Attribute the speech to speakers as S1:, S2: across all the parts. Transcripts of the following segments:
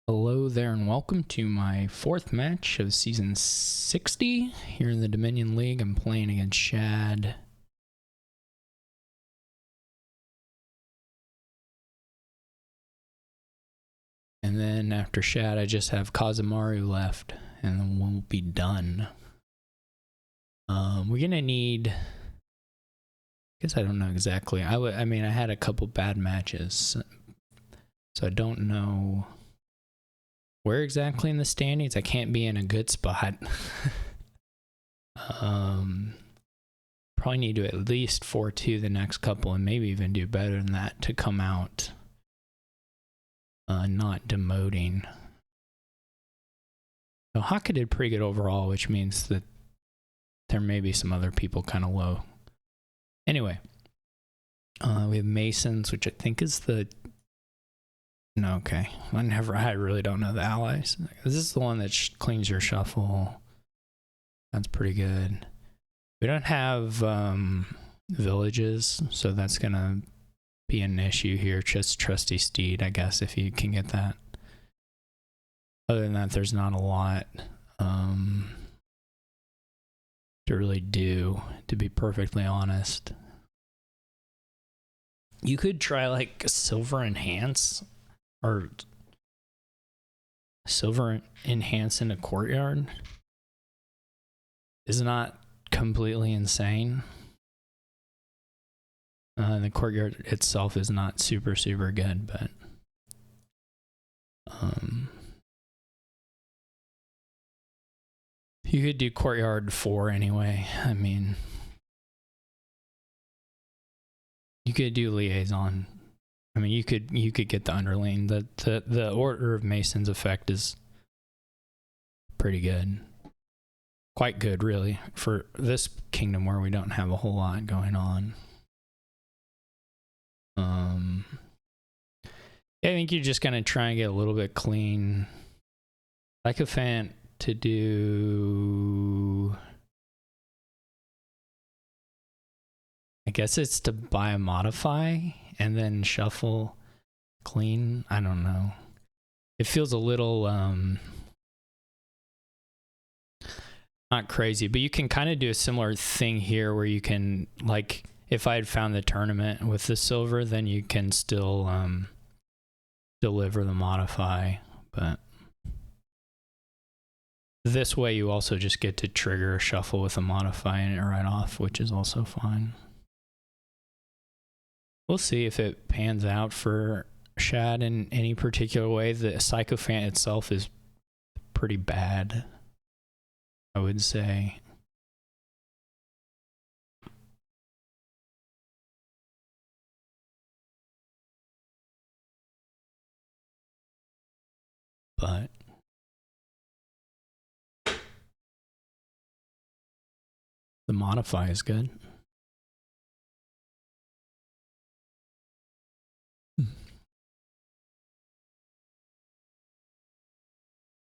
S1: Hello there and welcome to my fourth match of season 60 here in the Dominion League. I'm playing against Schadd. And then after Schadd, I just have Kazumaru left and then we'll be done. We're gonna need, I guess I don't know exactly. I mean, I had a couple bad matches, so I don't know where exactly in the standings. I can't be in a good spot. Probably need to at least 4-2 the next couple and maybe even do better than that to come out not demoting. So Haka did pretty good overall, which means that there may be some other people kind of low. Anyway, we have Masons, which I think is the... No, okay. I really don't know the allies. This is the one that cleans your shuffle. That's pretty good. We don't have villages, so that's gonna be an issue here. Just Trusty Steed, I guess, if you can get that. Other than that, there's not a lot to really do, to be perfectly honest. You could try like Silver Enhance or Silver Enhance in a courtyard. Is not completely insane. The courtyard itself is not super good, but you could do courtyard 4 anyway. I mean, you could do liaison. I mean, you could get the underling. The Order of Masons effect is pretty good. Quite good, really, for this kingdom where we don't have a whole lot going on. Yeah, I think you're just gonna try and get a little bit clean. Sycophant to do... I guess it's to buy a modify and then shuffle clean. I don't know. It feels a little not crazy, but you can kind of do a similar thing here where you can, like, if I had found the tournament with the silver, then you can still deliver the modify, but this way you also just get to trigger a shuffle with a modify and it right off, which is also fine. We'll see if it pans out for Schadd in any particular way. The Sycophant itself is pretty bad, I would say. But the modify is good.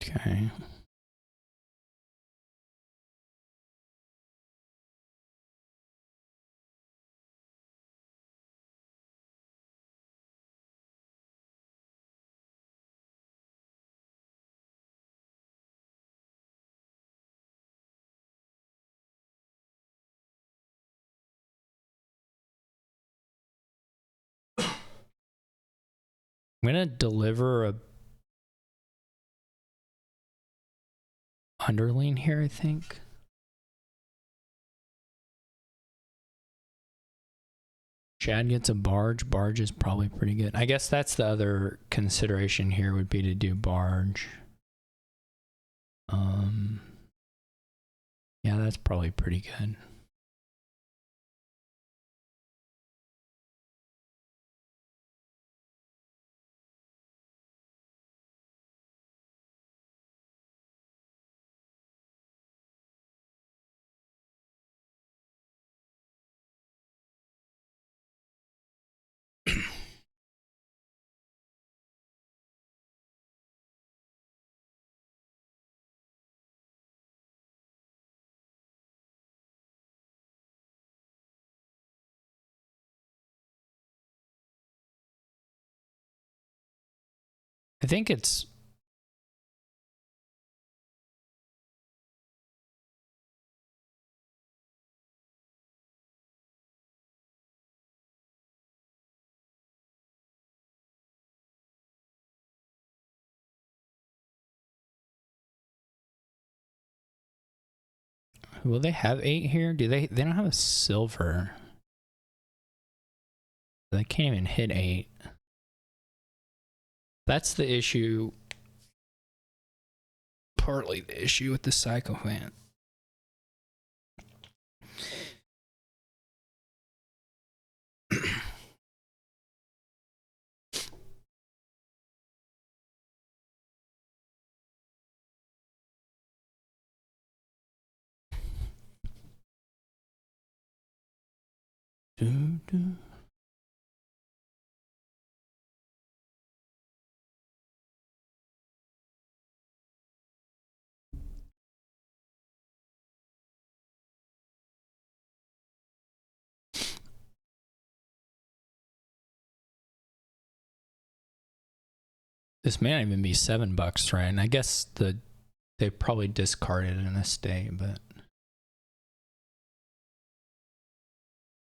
S1: Okay. I'm gonna deliver a underling here, I think. Schadd gets a barge. Barge is probably pretty good. I guess that's the other consideration here, would be to do barge. Yeah, that's probably pretty good. I think it's Will they have 8 here? Do they? They don't have a silver. They can't even hit 8. That's the issue. Partly the issue with the Sycophant. This may not even be $7, right? And I guess they probably discarded in this day, but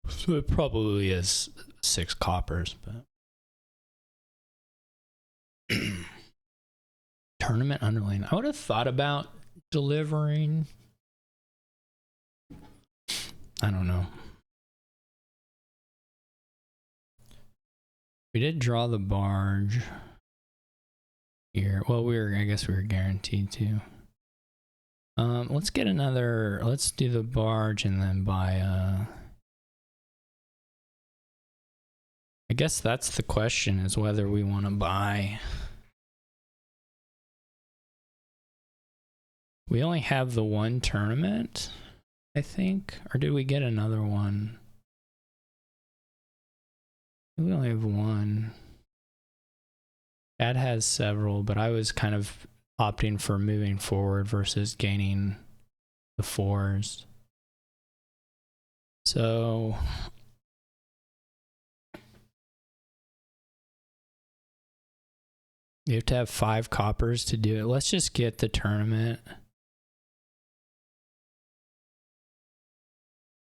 S1: so it probably is 6 coppers, but tournament underlane. I would have thought about delivering. I don't know. We did draw the barge here. Well, I guess we were guaranteed to. Let's get another. Let's do the barge and then buy. I guess that's the question: is whether we want to buy. We only have the one tournament, I think, or did we get another one? We only have one. Dad has several, but I was kind of opting for moving forward versus gaining the 4s. So you have to have 5 coppers to do it. Let's just get the tournament.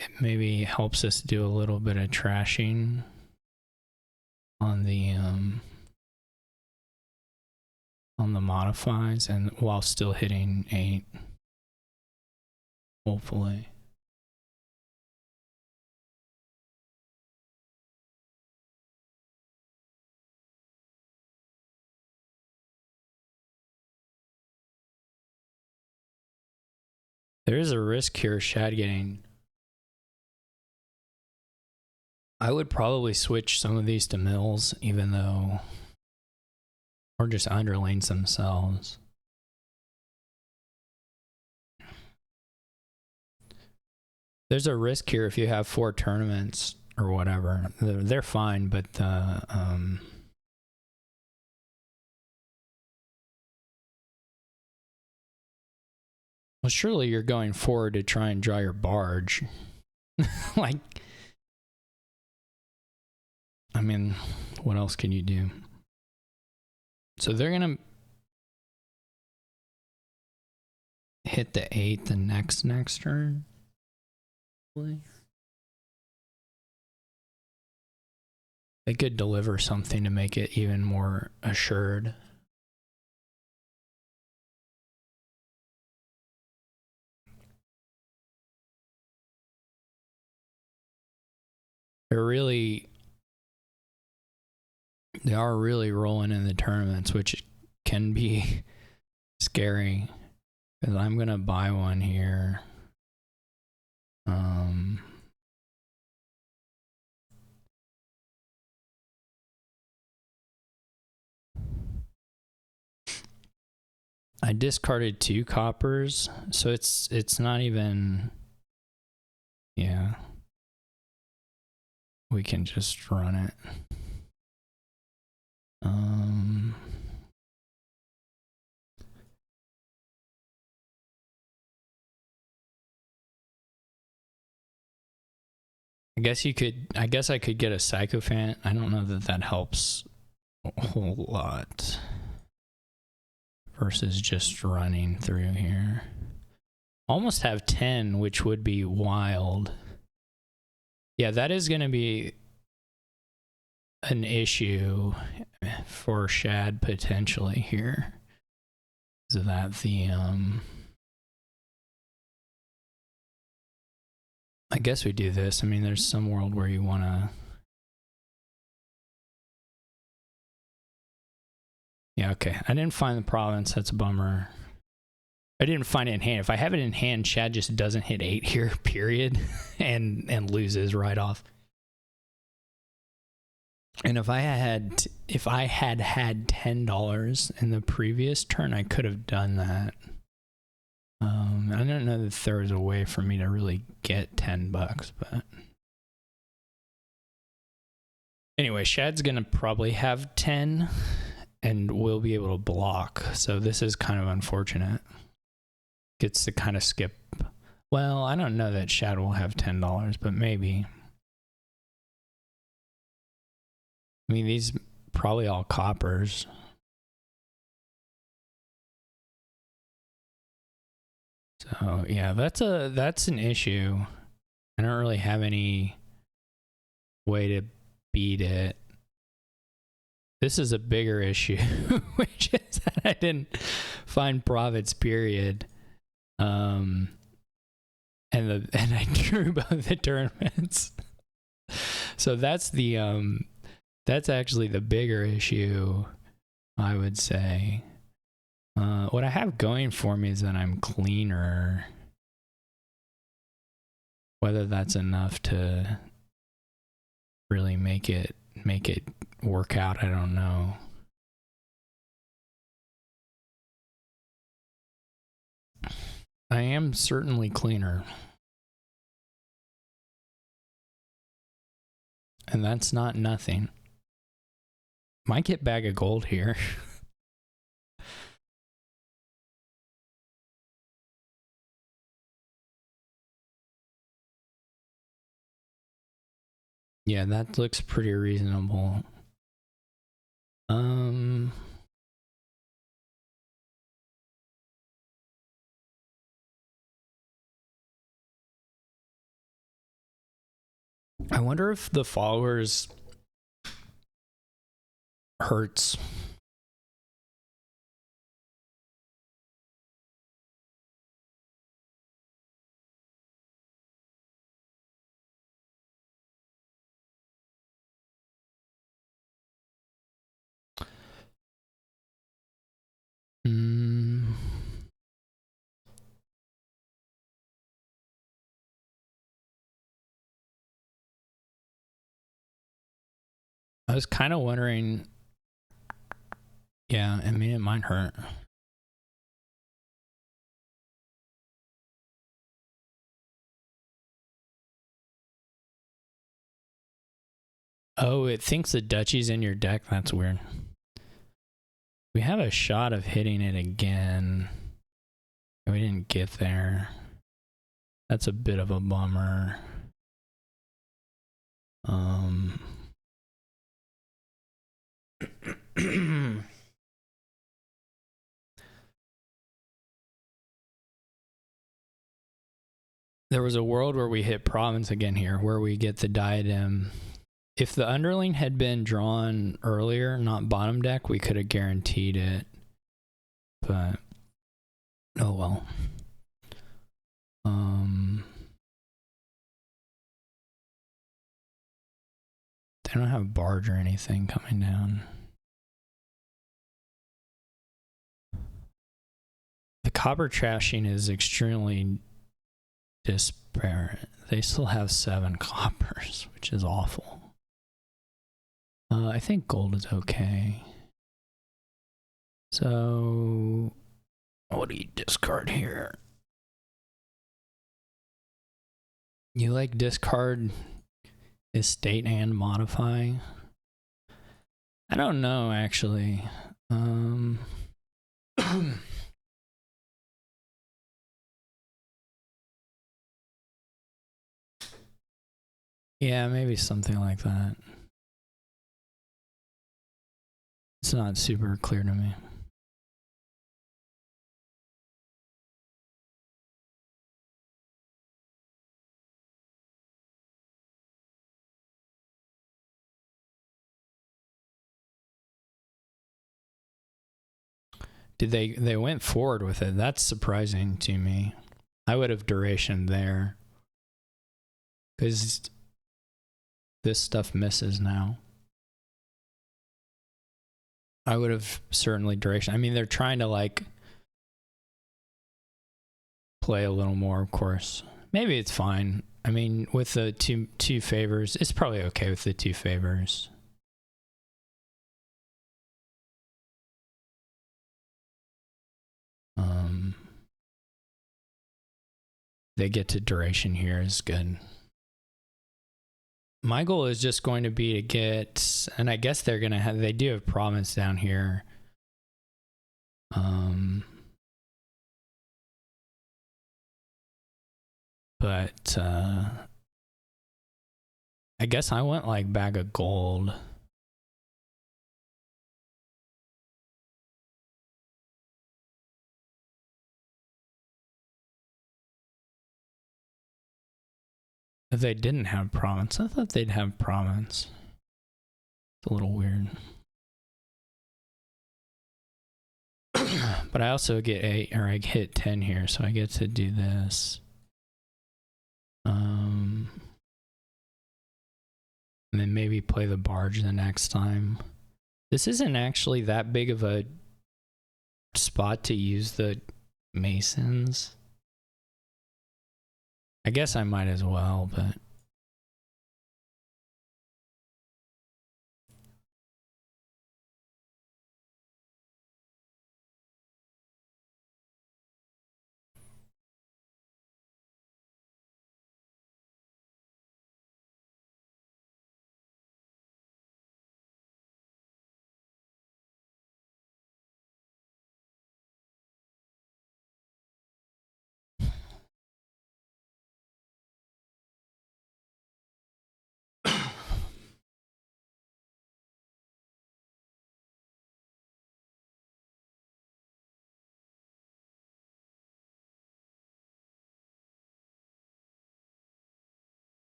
S1: It maybe helps us do a little bit of trashing on the modifies, and while still hitting 8, hopefully. There is a risk here, schadd getting. I would probably switch some of these to mills, even though, or just underlanes themselves. There's a risk here if you have 4 tournaments or whatever. They're fine, but well, surely you're going forward to try and draw your barge. Like, I mean, what else can you do? So they're gonna hit the 8 the next turn. They could deliver something to make it even more assured. They are really rolling in the tournaments, which can be scary. Because I'm gonna buy one here. I discarded 2 coppers, so it's not even. Yeah, we can just run it. I guess I could get a Sycophant. I don't know that helps a whole lot versus just running through here. Almost have 10, which would be wild. Yeah, that is going to be an issue for schadd potentially here. So that the I guess we do this. I mean, there's some world where you want to... Yeah, okay. I didn't find the province. That's a bummer. I didn't find it in hand. If I have it in hand, schadd just doesn't hit 8 here, period, and loses right off. And if I had had $10 in the previous turn, I could have done that. I don't know that there was a way for me to really get $10, but anyway, schadd's gonna probably have 10, and we'll be able to block. So this is kind of unfortunate. Gets to kind of skip. Well, I don't know that schadd will have $10, but maybe. I mean, these probably all coppers. So yeah, that's an issue. I don't really have any way to beat it. This is a bigger issue, which is that I didn't find profits, period. And I drew both the tournaments. So that's actually the bigger issue, I would say. What I have going for me is that I'm cleaner. Whether that's enough to really make it work out, I don't know. I am certainly cleaner. And that's not nothing. Might get bag of gold here. Yeah, that looks pretty reasonable. I wonder if the followers hurts. I was kind of wondering. Yeah, I mean, it might hurt. Oh, it thinks the duchy's in your deck. That's weird. We have a shot of hitting it again. We didn't get there. That's a bit of a bummer. There was a world where we hit province again here, where we get the diadem. If the underling had been drawn earlier, not bottom deck, we could have guaranteed it. But, oh well. They don't have barge or anything coming down. The copper trashing is extremely disparate. They still have 7 coppers, which is awful. I think gold is okay. So, what do you discard here? You like discard estate and modify? I don't know, actually. Yeah, maybe something like that. It's not super clear to me. They went forward with it. That's surprising to me. I would have duration there. because this stuff misses now. I would have certainly duration. I mean, they're trying to like play a little more, of course. Maybe it's fine. I mean, with the two favors, it's probably okay with the two favors. They get to duration here is good. My goal is just going to be to get, and I guess they're gonna have, they do have province down here. But I guess I went like bag of gold. If they didn't have province, I thought they'd have province. It's a little weird. But I also get 8, or I hit 10 here, so I get to do this. And then maybe play the barge the next time. This isn't actually that big of a spot to use the masons. I guess I might as well, but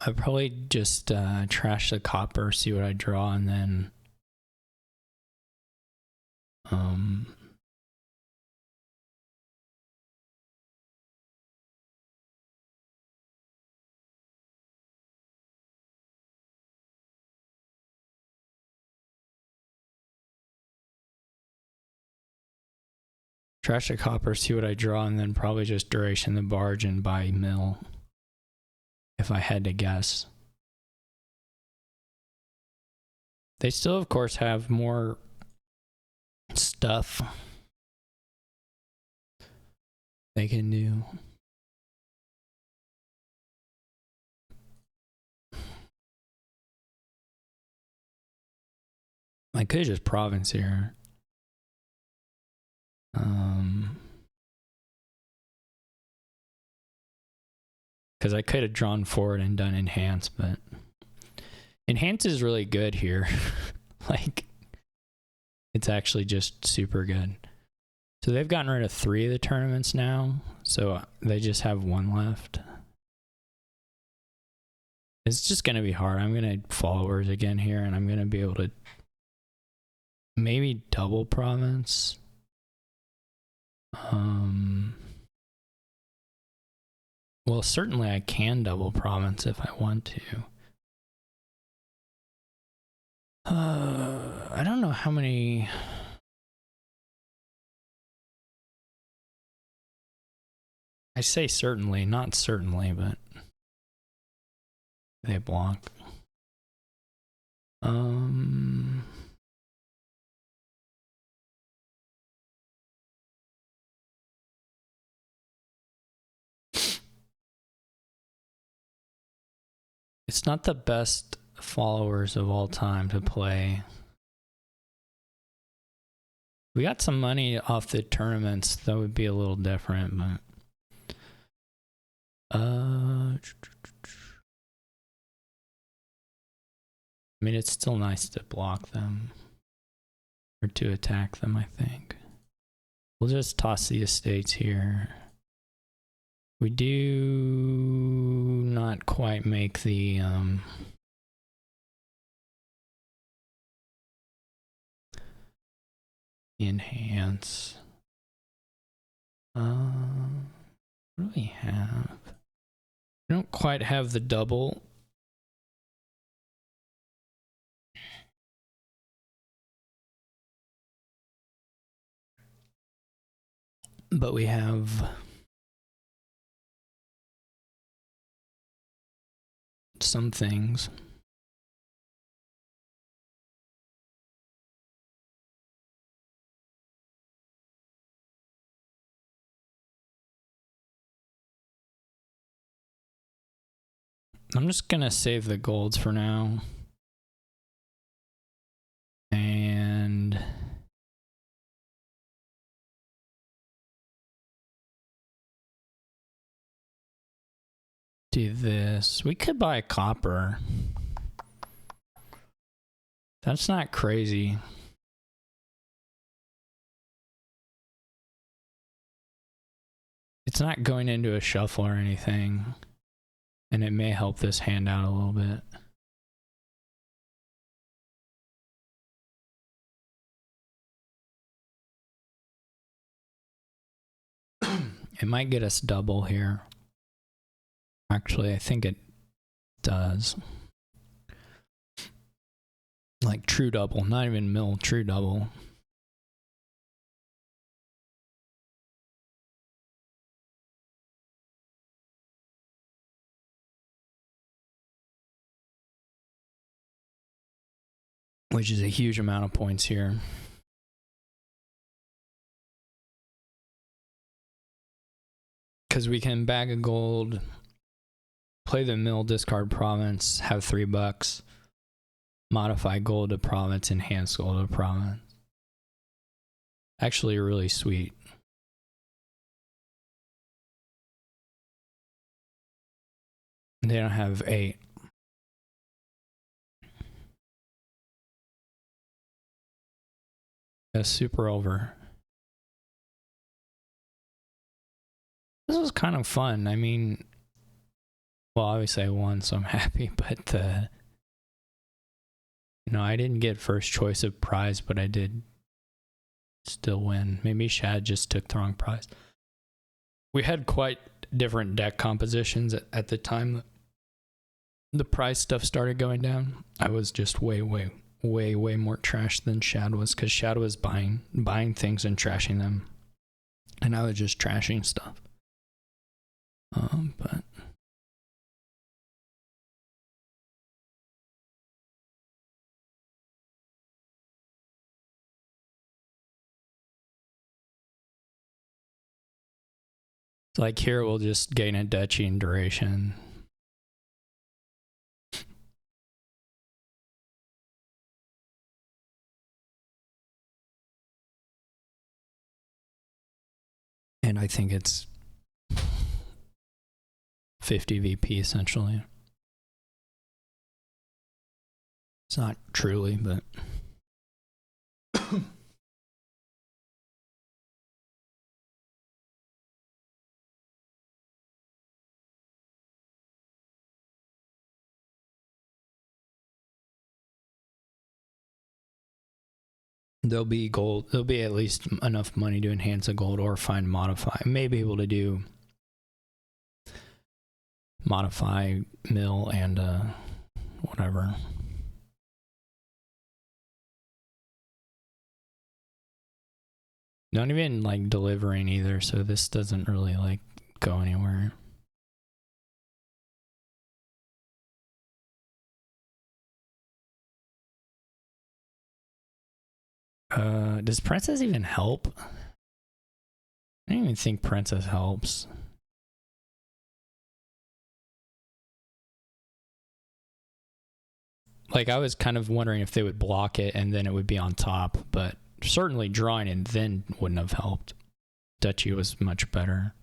S1: I'd probably just trash the copper, see what I draw, and then trash the copper, see what I draw, and then probably just duration the barge and buy mill, if I had to guess. They still, of course, have more stuff they can do. I could just province here. Because I could have drawn forward and done enhance, but enhance is really good here. Like, it's actually just super good. So they've gotten rid of 3 of the tournaments now, so they just have 1 left. It's just going to be hard. I'm going to followers again here, and I'm going to be able to maybe double province. Well, certainly I can double province if I want to. I don't know how many. I say certainly, not certainly, but they block. It's not the best followers of all time to play. We got some money off the tournaments, that would be a little different, but I mean, it's still nice to block them or to attack them, I think. We'll just toss the estates here. We do not quite make the enhance. What do we have? I don't quite have the double. But we have some things. I'm just gonna save the golds for now. And do this. We could buy copper. That's not crazy. It's not going into a shuffle or anything. And it may help this hand out a little bit. It might get us double here. Actually, I think it does. Like true double, not even mill, true double. Which is a huge amount of points here. Because we can bag a gold, play the mill, discard province, have $3, modify gold to province, enhance gold to province. Actually really sweet. They don't have 8. That's super over. This was kind of fun. I mean, well, obviously I won, so I'm happy, but you know, I didn't get first choice of prize, but I did still win. Maybe Schadd just took the wrong prize. We had quite different deck compositions at the time the prize stuff started going down. I was just way more trash than Schadd was, because Schadd was buying things and trashing them, and I was just trashing stuff. But like here we'll just gain a duchy and duration. And I think it's 50 VP essentially. It's not truly, but there'll be gold. There'll be at least enough money to enhance a gold or find modify. I may be able to do modify mill and whatever. Not even like delivering either, so this doesn't really like go anywhere. Does Princess even help? I don't even think Princess helps. Like, I was kind of wondering if they would block it and then it would be on top, but certainly drawing it then wouldn't have helped. Duchy was much better.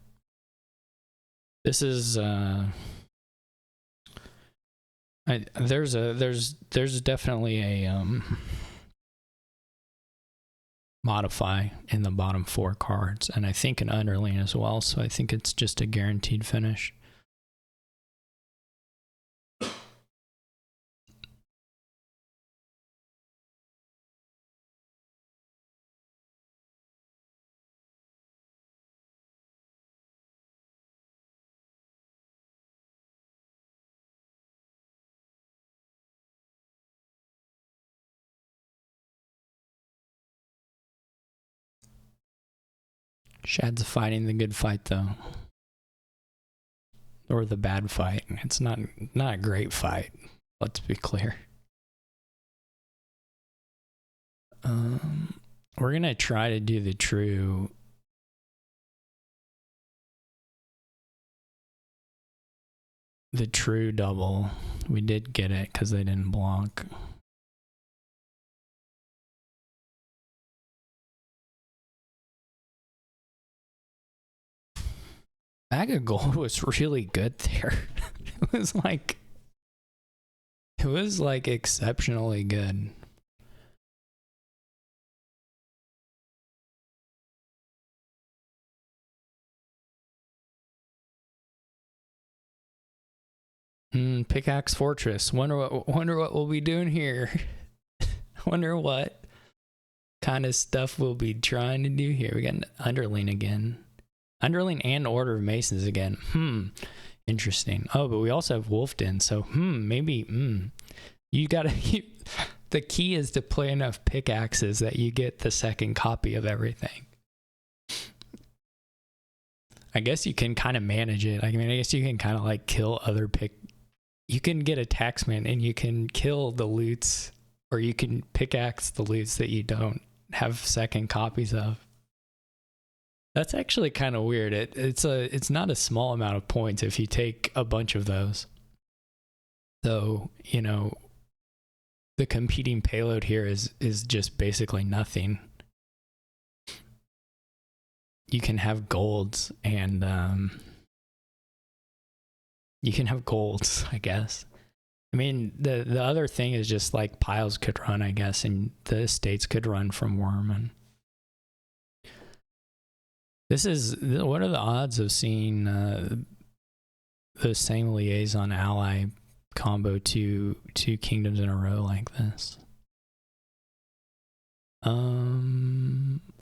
S1: This is there's definitely a modify in the bottom 4 cards, and I think an underling as well, so I think it's just a guaranteed finish. Shadd's fighting the good fight, though. Or the bad fight. It's not a great fight. Let's be clear. We're gonna try to do the true double. We did get it because they didn't block. Bag of gold was really good there. It was like exceptionally good. Pickaxe Fortress. Wonder what we'll be doing here. Wonder what kind of stuff we'll be trying to do here. We got an Underling again. Underling and Order of Masons again. Interesting. Oh, but we also have Wolfden, so maybe you gotta the key is to play enough pickaxes that you get the second copy of everything. I guess you can kind of manage it. I mean, I guess you can kind of like kill other you can get a taxman and you can kill the loots, or you can pickaxe the loots that you don't have second copies of. That's actually kind of weird. It's not a small amount of points if you take a bunch of those. So, you know, the competing payload here is just basically nothing. You can have golds and you can have golds, I guess. I mean, the other thing is just like piles could run, I guess, and the estates could run from Worm. And what are the odds of seeing the same liaison ally combo two kingdoms in a row like this?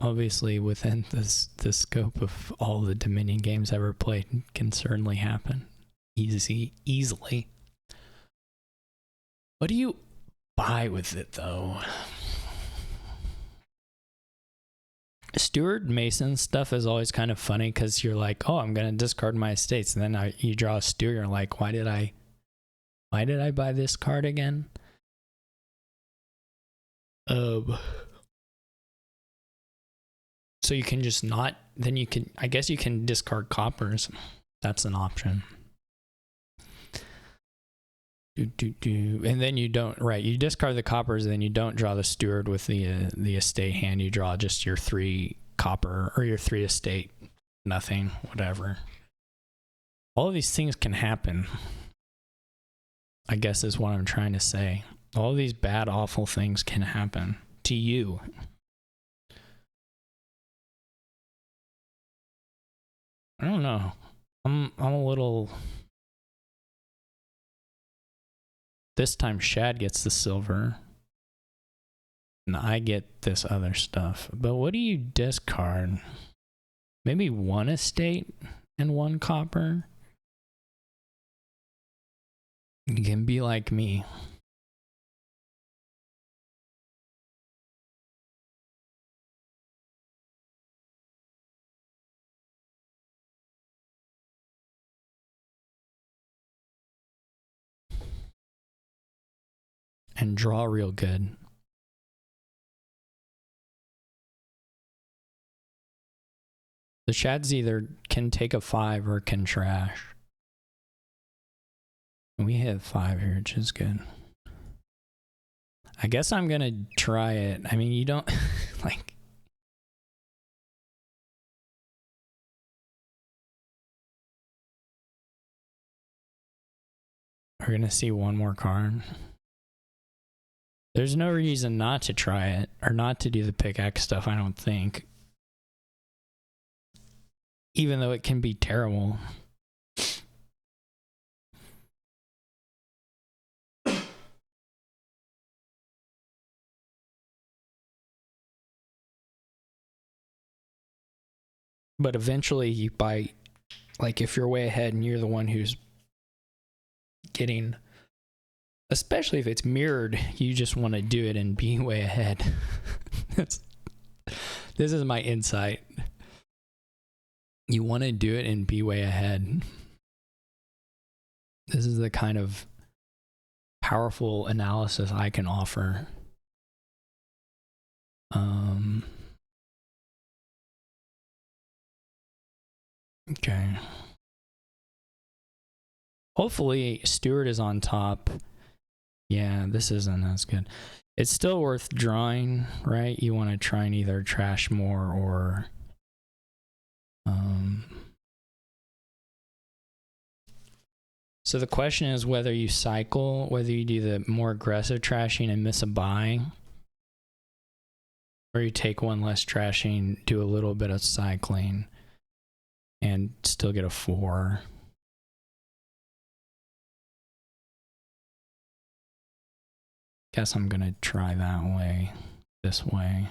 S1: Obviously within the scope of all the Dominion games ever played, can certainly happen easily. What do you buy with it though? Steward Mason stuff is always kind of funny because you're like, oh, I'm gonna discard my estates, and then you draw a steward, you're like, why did I buy this card again? So you can just not, then you can, I guess you can discard coppers. That's an option. And then you don't, right, you discard the coppers, and then you don't draw the steward with the estate hand. You draw just your 3 copper or your 3 estate, nothing, whatever. All of these things can happen, I guess is what I'm trying to say. All these bad, awful things can happen to you. I don't know. I'm a little. This time Schadd gets the silver, and I get this other stuff. But what do you discard? Maybe 1 estate and 1 copper? You can be like me. And draw real good. The Shadds either can take a 5 or can trash. We hit 5 here, which is good. I guess I'm gonna try it. I mean, you don't like. We're gonna see one more card. There's no reason not to try it, or not to do the pickaxe stuff, I don't think. Even though it can be terrible. But eventually you buy, like if you're way ahead and you're the one who's getting, especially if it's mirrored, you just want to do it and be way ahead. This is my insight. you want to do it and be way ahead. This is the kind of powerful analysis I can offer. Okay. Hopefully Stewart is on top. Yeah, this isn't as good. It's still worth drawing, right? You want to try and either trash more or so the question is whether you cycle, whether you do the more aggressive trashing and miss a buy, or you take one less trashing, do a little bit of cycling, and still get a 4. Guess I'm gonna try that way, this way.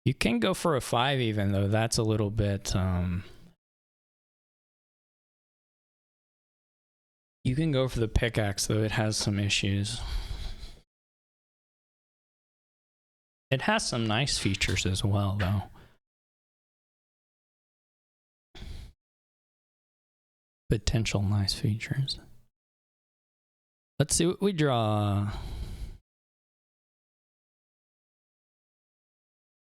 S1: You can go for a 5 even, though that's a little bit, you can go for the pickaxe, though it has some issues. It has some nice features as well, though. Potential nice features. Let's see what we draw.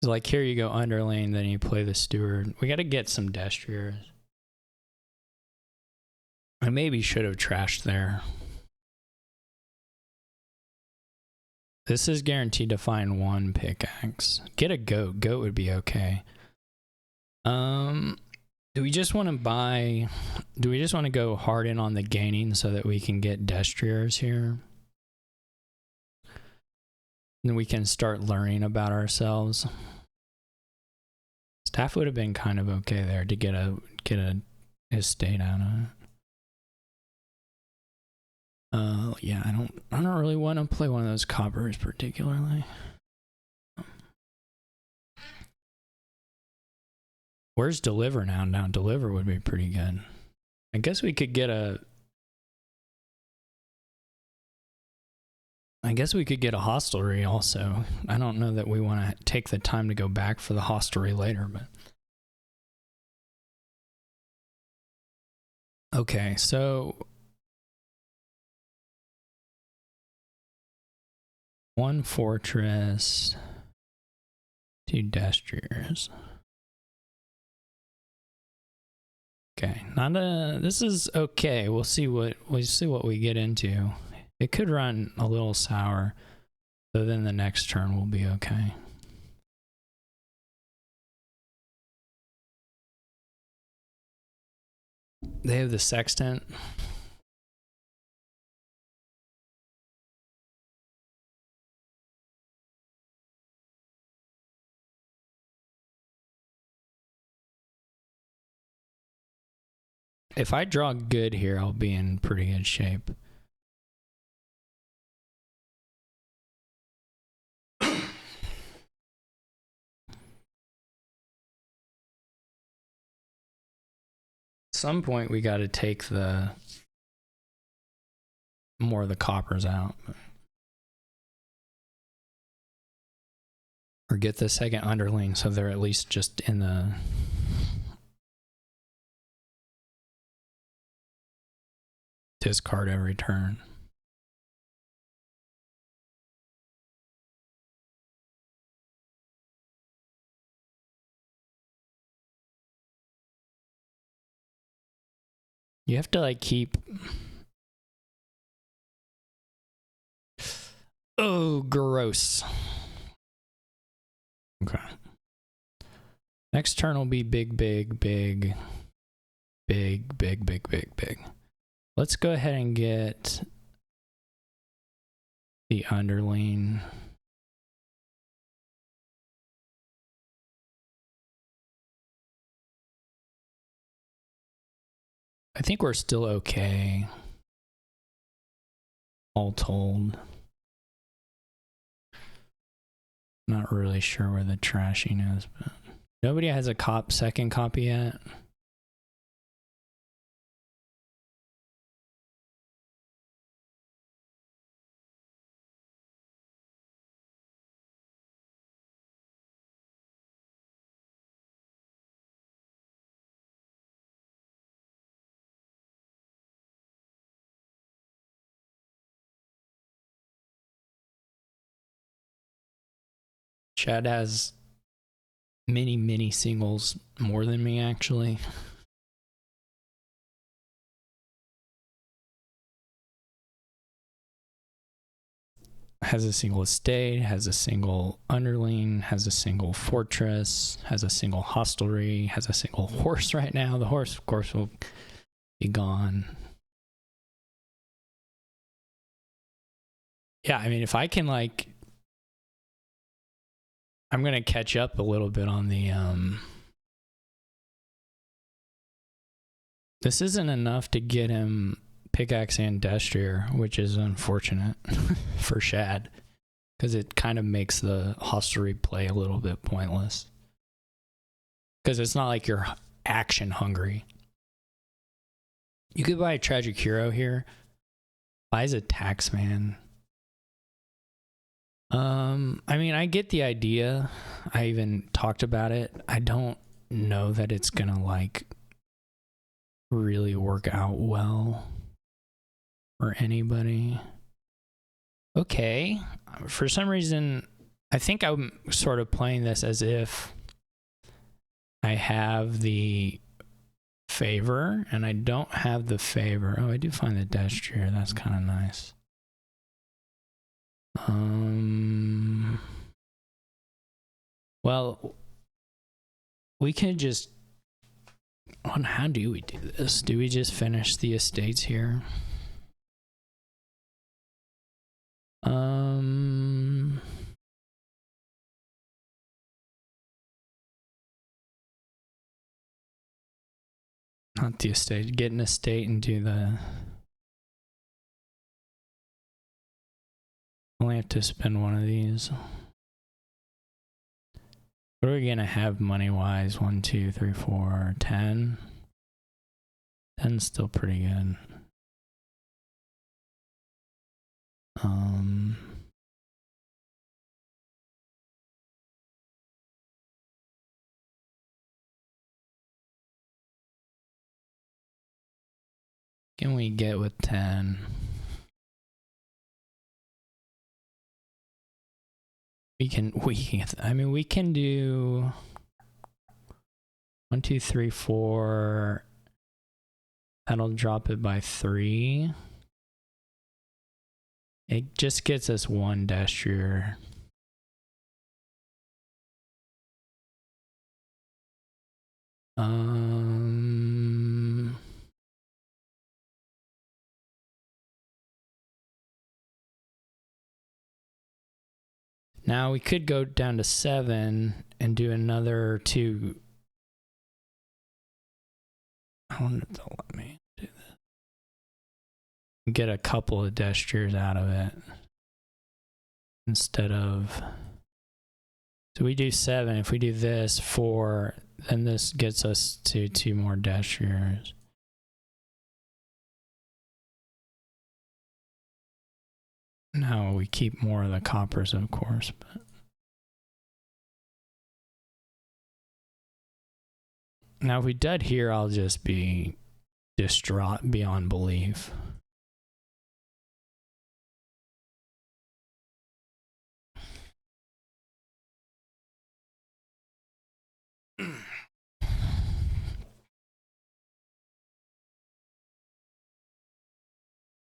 S1: Like here you go underlane, then you play the steward. We got to get some destriers. I maybe should have trashed there. This is guaranteed to find 1 pickaxe. Get a goat. Goat would be okay. Do we just want to buy... Do we just want to go hard in on the gaining so that we can get destriers here? And we can start learning about ourselves. Staff would have been kind of okay there to get a estate out of it. Yeah, I don't really want to play one of those coppers particularly. Where's deliver now? Now deliver would be pretty good. I guess we could get a... I guess we could get a hostelry also. I don't know that we want to take the time to go back for the hostelry later, but... Okay, so... 1 fortress, 2 destriers. Okay, not a... This is okay. We'll see what we get into. It could run a little sour, so then the next turn will be okay. They have the sextant. If I draw good here, I'll be in pretty good shape. At some point, we got to take more of the coppers out. Or get the second underling so they're at least just in the... discard every turn. You have to like keep... Oh, gross. Okay. Next turn will be big. Let's go ahead and get the underling. I think we're still okay, all told. Not really sure where the trashing is, but nobody has a second copy yet. Chad has many singles more than me, actually. Has a single estate, has a single underling, has a single fortress, has a single hostelry, has a single horse right now. The horse, of course, will be gone. Yeah, I mean, if I can, like, I'm going to catch up a little bit on the, this isn't enough to get him pickaxe and destrier, which is unfortunate for Schadd, because it kind of makes the hostelry play a little bit pointless. Because it's not like you're action hungry. You could buy a tragic hero here. Buys a taxman. I mean, I get the idea. I even talked about it. I don't know that it's gonna like really work out well for anybody. Okay. For some reason, I think I'm sort of playing this as if I have the favor and I don't have the favor. Oh, I do find the destrier. That's kind of nice. Well, we can just, how do we do this? Do we just finish the estates here? Not the estate, get an estate and do the, only have to spend one of these. What are we gonna have money wise? 1, 2, 3, 4, 10. 10's still pretty good. Can we get with 10? We can, I mean, we can do 1, 2, 3, 4. That'll drop it by 3. It just gets us 1 destrier. Now we could go down to 7 and do another 2. I wonder if they'll let me do this. Get a couple of destriers out of it instead of. So we do 7. If we do this 4, then this gets us to 2 more destriers. Now we keep more of the coppers, of course, but now if we dud here, I'll just be distraught beyond belief.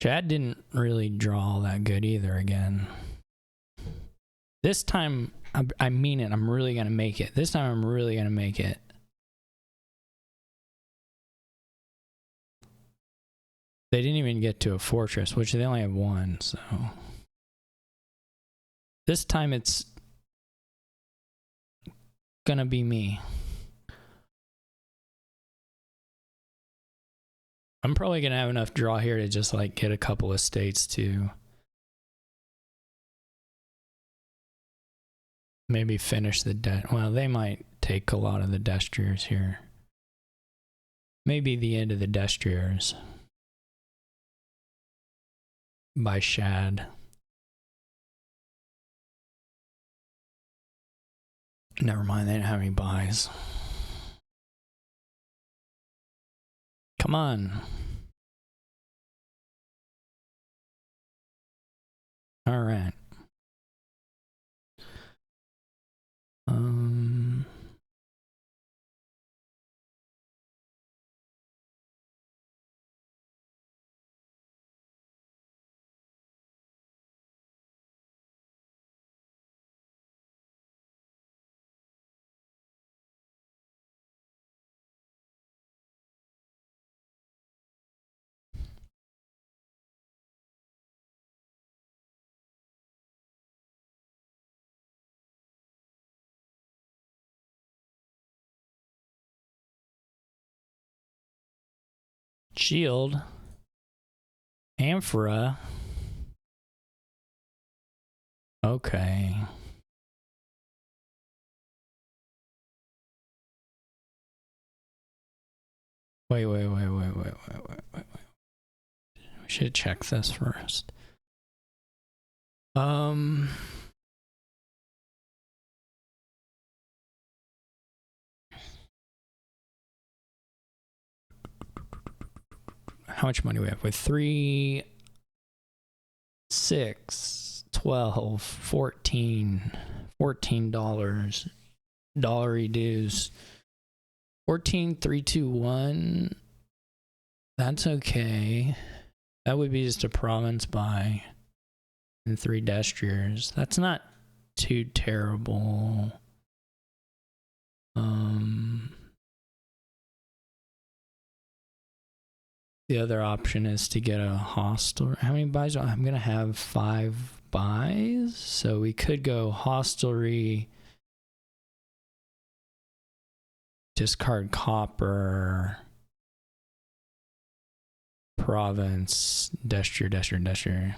S1: Chad didn't really draw all that good either again. This time, I mean it. I'm really going to make it. This time, I'm really going to make it. They didn't even get to a fortress, which they only have 1, so. This time, it's going to be me. I'm probably going to have enough draw here to just like get a couple of states to maybe finish the debt. Well, they might take a lot of the destriers here. Maybe the end of the destriers by Schadd. Never mind, they didn't have any buys. Come on. All right. Shield. Amphora. Okay. Wait. We should check this first. How much money we have? With 3, 6, 12, 14, $14. Dollary dues. 14, 3, 2, 1. That's okay. That would be just a province buy. And 3 destriers. That's not too terrible. The other option is to get a hostelry. How many buys? I'm going to have 5 buys. So we could go hostelry, discard copper, province, destrier.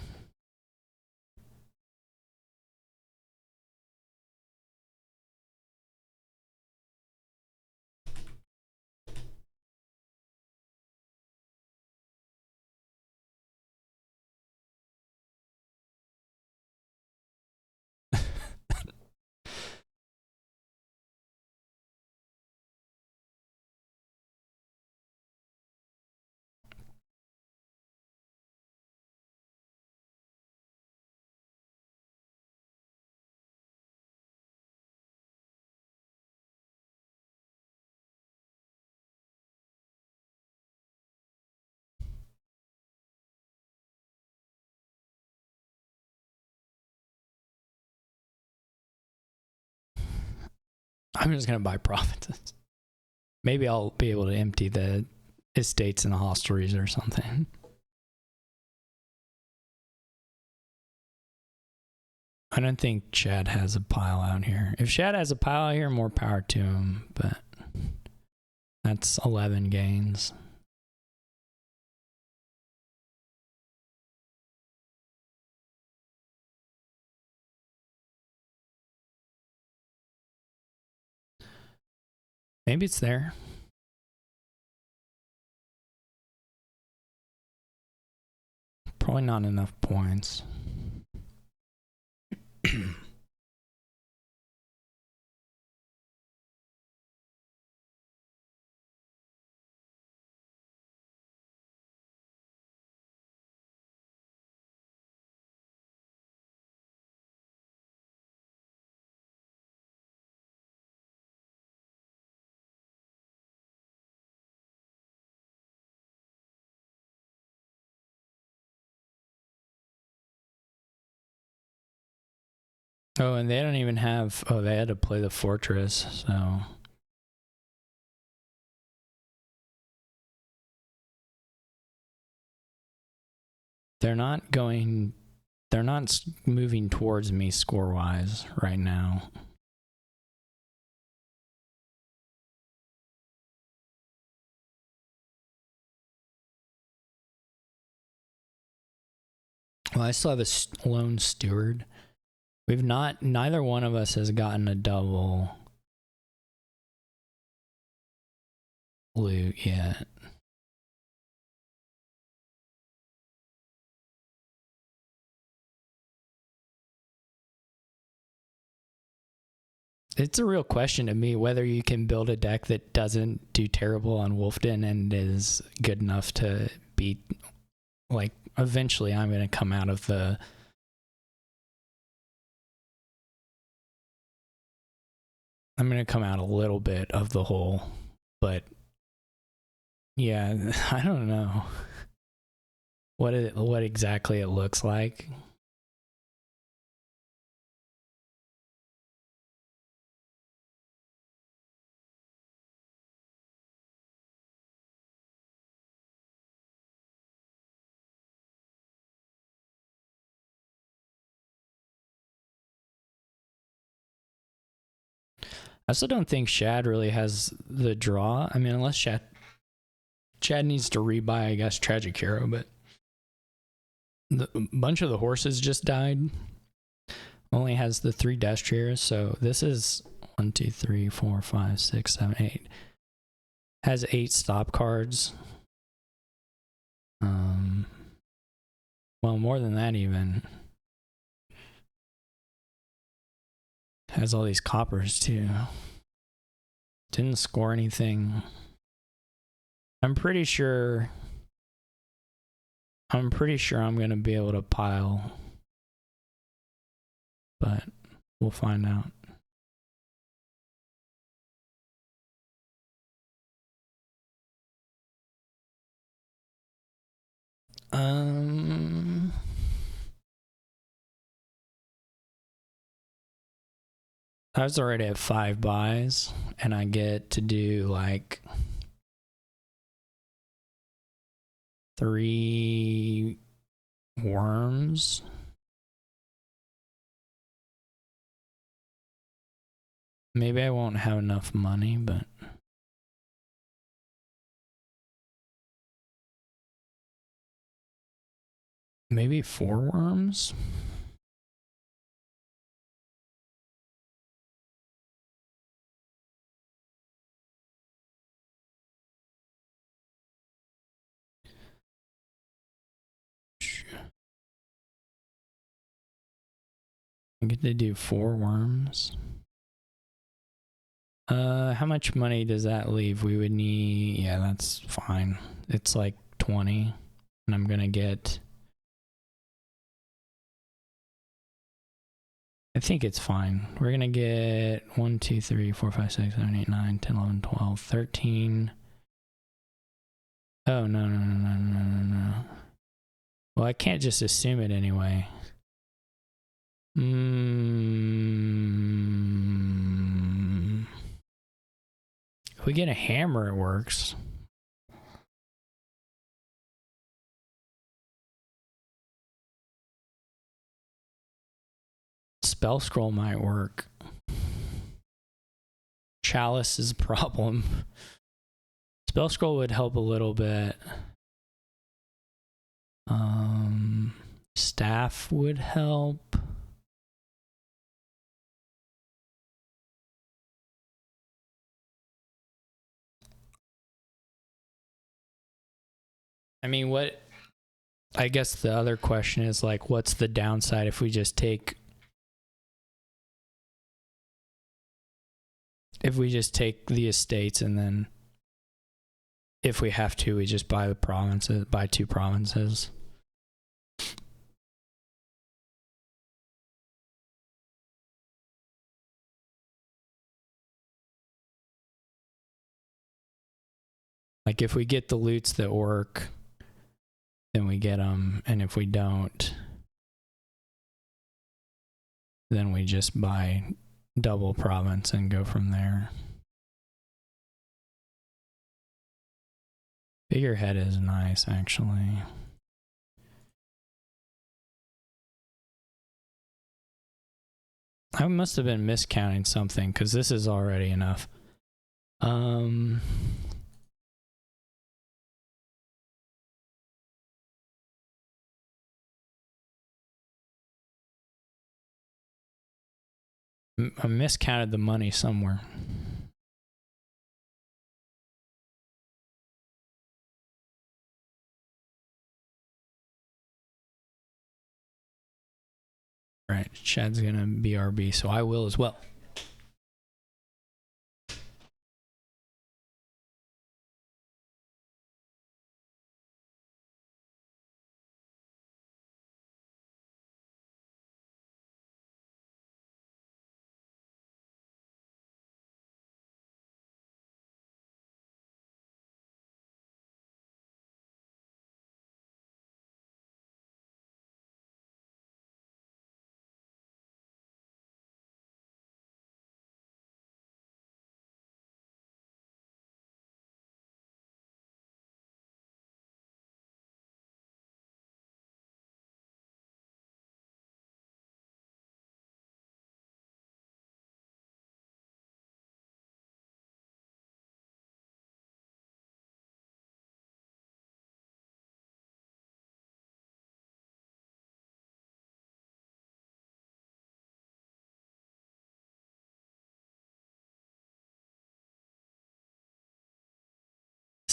S1: I'm just going to buy provinces. Maybe I'll be able to empty the estates and the hostelries or something. I don't think Schadd has a pile out here. If Schadd has a pile out here, more power to him, but that's 11 gains. Maybe it's there. Probably not enough points. Oh, and they don't even have... Oh, they had to play the fortress, so... They're not moving towards me score-wise right now. Well, I still have a lone steward. Neither one of us has gotten a double loot yet. It's a real question to me whether you can build a deck that doesn't do terrible on Wolfden and is good enough to beat, like, eventually I'm going to come out of the... I'm going to come out a little bit of the hole, but yeah, I don't know what exactly it looks like. I also don't think Schadd really has the draw. I mean, unless Schadd Chad needs to rebuy, I guess, Tragic Hero, but a bunch of the horses just died. Only has the 3 Destriers, so this is 1, 2, 3, 4, 5, 6, 7, 8. Has 8 stop cards. Well, more than that even. Has all these coppers too. Didn't score anything. I'm pretty sure I'm gonna be able to pile, but we'll find out. I was already at 5 buys, and I get to do like 3 worms. Maybe I won't have enough money, but maybe 4 worms. I get to do 4 worms. How much money does that leave? We would need, yeah, that's fine. It's like 20, and I'm gonna get, I think it's fine. We're gonna get 1, 2, 3, 4, 5, 6, 7, 8, 9, 10, 11, 12, 13. Oh, no. Well, I can't just assume it anyway. If we get a hammer, it works. Spell scroll might work. Chalice is a problem. Spell scroll would help a little bit. Staff would help. I mean, I guess the other question is like, what's the downside if we just take the estates, and then if we have to, we just buy 2 provinces. Like if we get the loots that work, then we get them, and if we don't, then we just buy double province and go from there. Figurehead is nice, actually. I must have been miscounting something, because this is already enough. I miscounted the money somewhere. Right, Chad's gonna BRB, so I will as well.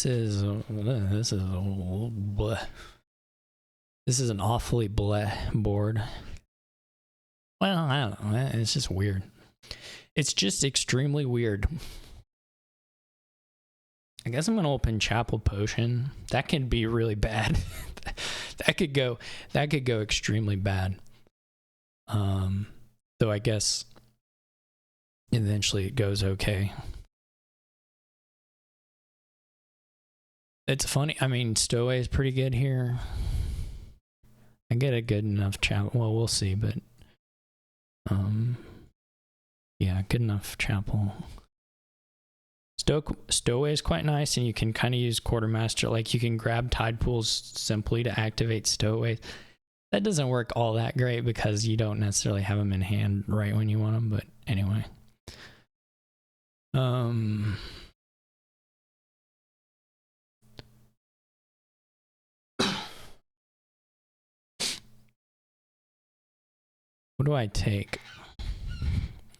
S1: This is bleh. This is an awfully bleh board. Well, I don't know. It's just weird. It's just extremely weird. I guess I'm gonna open Chapel Potion. That can be really bad. that could go extremely bad. Though I guess eventually it goes okay. It's funny. I mean, Stowaway is pretty good here. I get a good enough chapel. Well, we'll see, but yeah, good enough chapel. Stowaway is quite nice, and you can kind of use Quartermaster. Like, you can grab Tide Pools simply to activate Stowaway. That doesn't work all that great because you don't necessarily have them in hand right when you want them, but anyway. What do I take?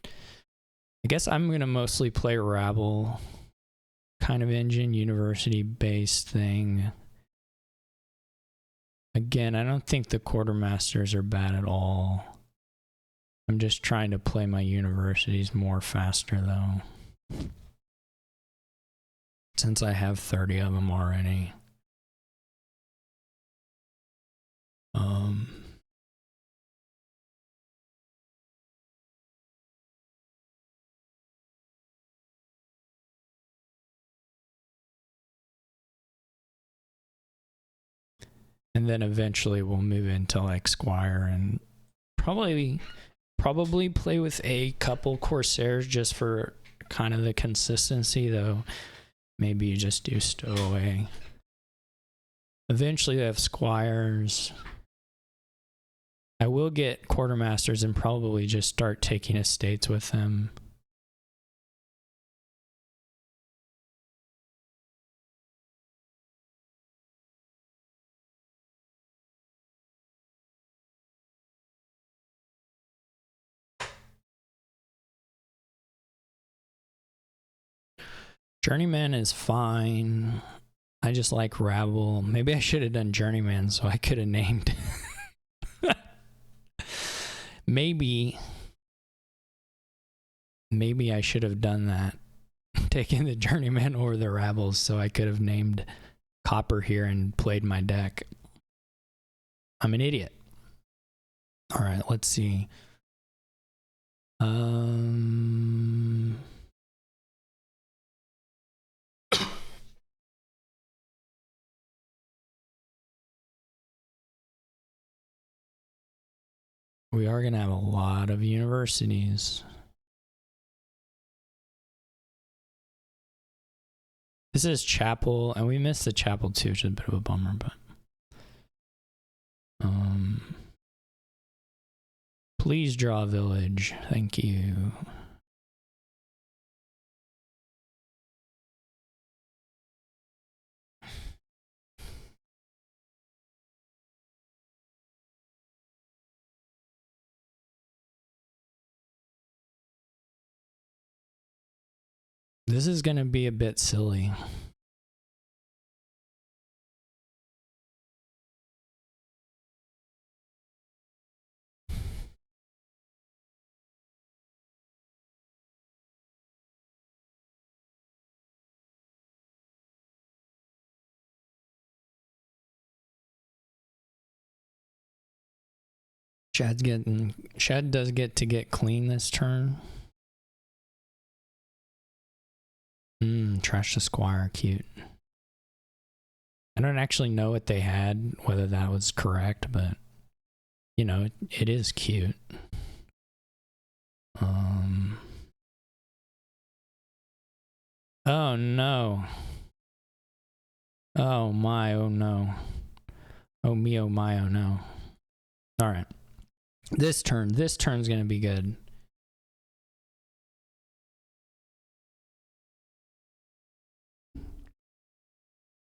S1: I guess I'm going to mostly play Rabble kind of engine, university-based thing. Again, I don't think the Quartermasters are bad at all. I'm just trying to play my universities more faster, though. Since I have 30 of them already. And then eventually we'll move into like Squire and probably play with a couple Corsairs just for kind of the consistency, though. Maybe you just do Stowaway. Eventually they have Squires. I will get Quartermasters and probably just start taking estates with them. Journeyman is fine. I just like Rabble. Maybe I should have done Journeyman so I could have named. Maybe I should have done that. Taking the Journeyman over the Rabbles so I could have named Copper here and played my deck. I'm an idiot. All right, let's see. We are going to have a lot of universities. This is Chapel, and we missed the Chapel too, which is a bit of a bummer, but please draw a village. Thank you. This is going to be a bit silly. Schadd does get clean this turn. Trash the Squire, cute. I don't actually know what they had, whether that was correct, but you know, it is cute. Oh no. Oh my, oh no. Oh me, oh my, oh no. Alright. This turn's gonna be good.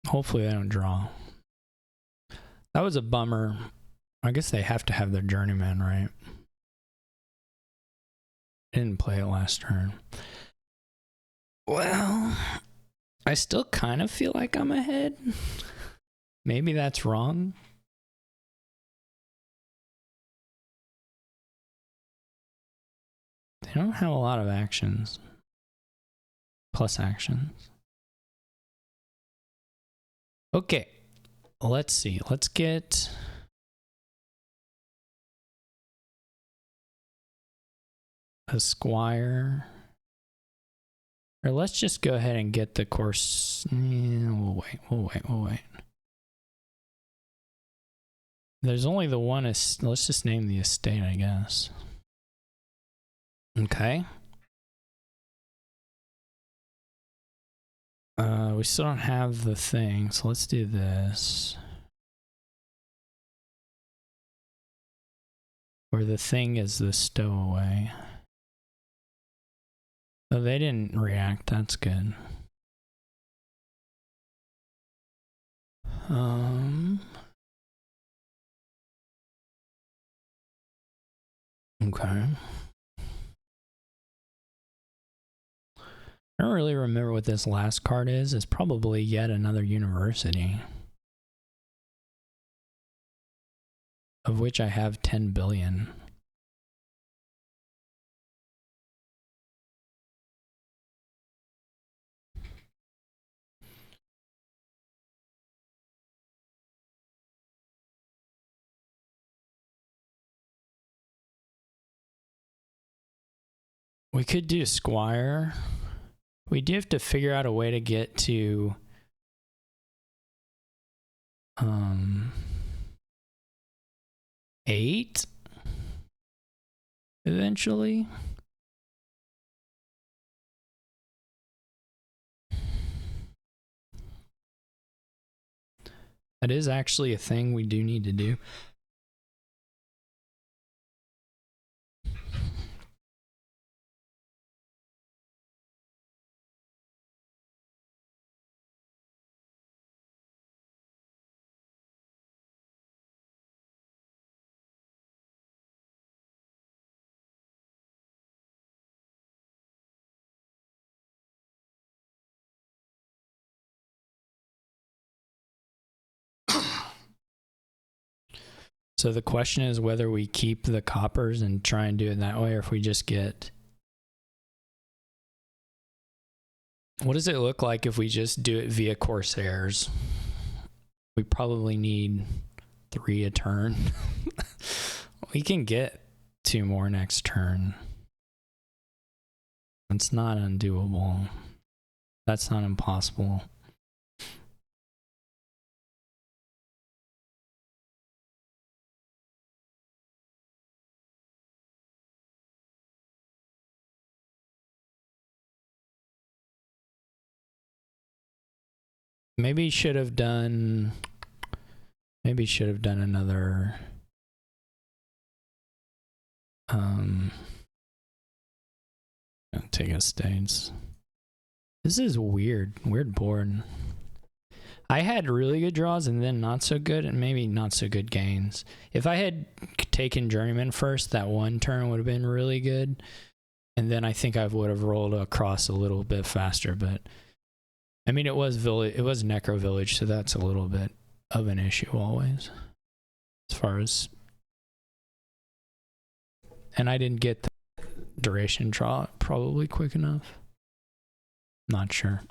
S1: Hopefully they don't draw. That was a bummer. I guess they have to have their Journeyman, right? Didn't play it last turn. Well, I still kind of feel like I'm ahead. Maybe that's wrong. They don't have a lot of actions. Plus actions. Okay. Let's see. Let's get... a squire. Or let's just go ahead and get the course. Yeah, we'll wait. There's only the one. Let's just name the estate, I guess. Okay. We still don't have the thing, so let's do this. Where the thing is the stowaway. Oh, they didn't react. That's good. Okay. I don't really remember what this last card is. It's probably yet another university. Of which I have 10 billion. We could do Squire. We do have to figure out a way to get to 8 eventually. That is actually a thing we do need to do. So the question is whether we keep the coppers and try and do it that way, or if we just get... What does it look like if we just do it via Corsairs? We probably need 3 a turn. We can get 2 more next turn. It's not undoable. That's not impossible. Maybe should have done another take estates. This is weird board. I had really good draws and then not so good, and maybe not so good gains. If I had taken Journeyman first, that one turn would have been really good, and then I think I would have rolled across a little bit faster. But I mean, it was Necro Village, so that's a little bit of an issue always, as far as. And I didn't get the duration draw probably quick enough. Not sure.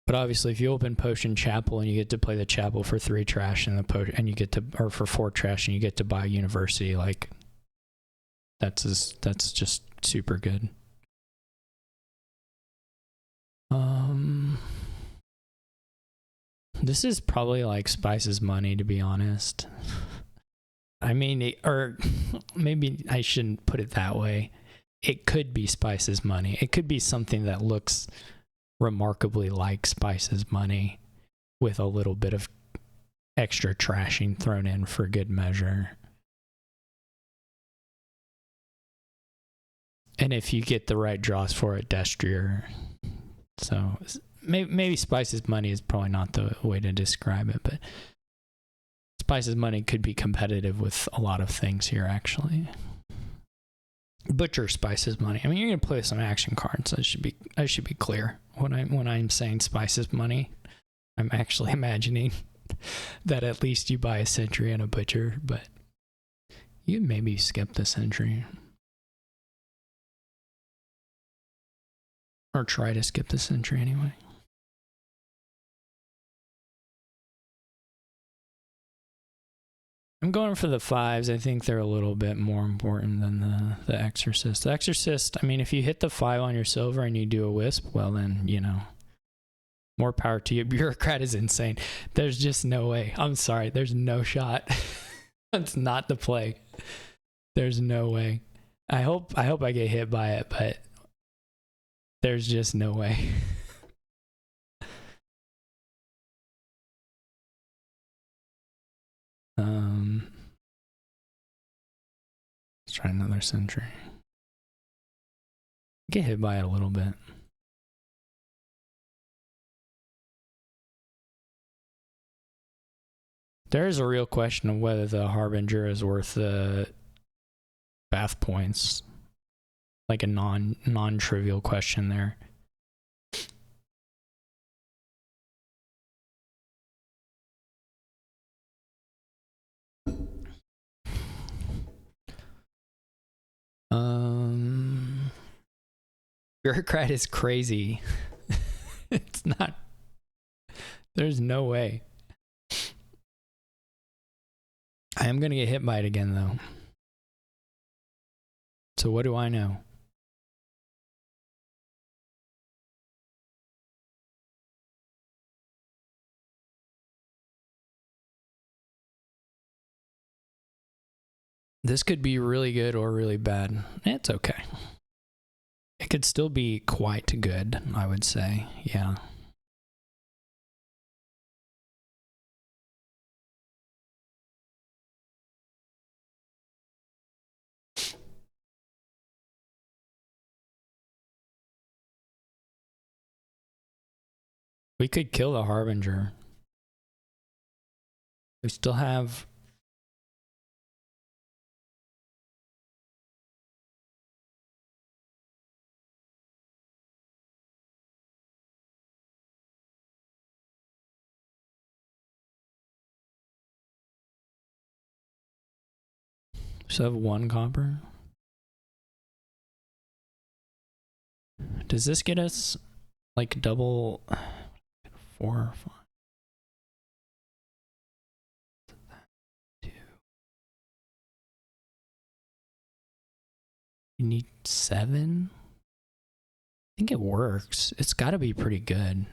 S1: But obviously, if you open Potion Chapel and you get to play the chapel for 3 trash and you get to, or for 4 trash and you get to buy University, like that's just super good. This is probably like Spice's money, to be honest. I mean, or maybe I shouldn't put it that way. It could be Spice's money. It could be something that looks remarkably like Spice's money with a little bit of extra trashing thrown in for good measure. And if you get the right draws for it, Destrier. So maybe Spice's money is probably not the way to describe it, but Spice's money could be competitive with a lot of things here, actually. Butcher spices money. I mean, you're gonna play some action cards. I should be clear when I'm saying spices money. I'm actually imagining that at least you buy a sentry and a butcher, but you maybe skip the sentry or try to skip the sentry anyway. I'm going for the 5s. I think they're a little bit more important than the Exorcist. The Exorcist, I mean, if you hit the 5 on your silver and you do a wisp, well then, you know, more power to you. Bureaucrat is insane. There's just no way. I'm sorry. There's no shot. That's not the play. There's no way. I hope I get hit by it, but there's just no way. Let's try another sentry. Get hit by it a little bit. There is a real question of whether the Harbinger is worth the bath points. Like a non-trivial question there. Bureaucrat is crazy. It's not. There's no way. I am gonna get hit by it again though. So what do I know? This could be really good or really bad. It's okay. It could still be quite good, I would say. Yeah. We could kill the Harbinger. We still have... We still have 1 copper. Does this get us like double 4 or 5? 2. You need 7? I think it works. It's got to be pretty good.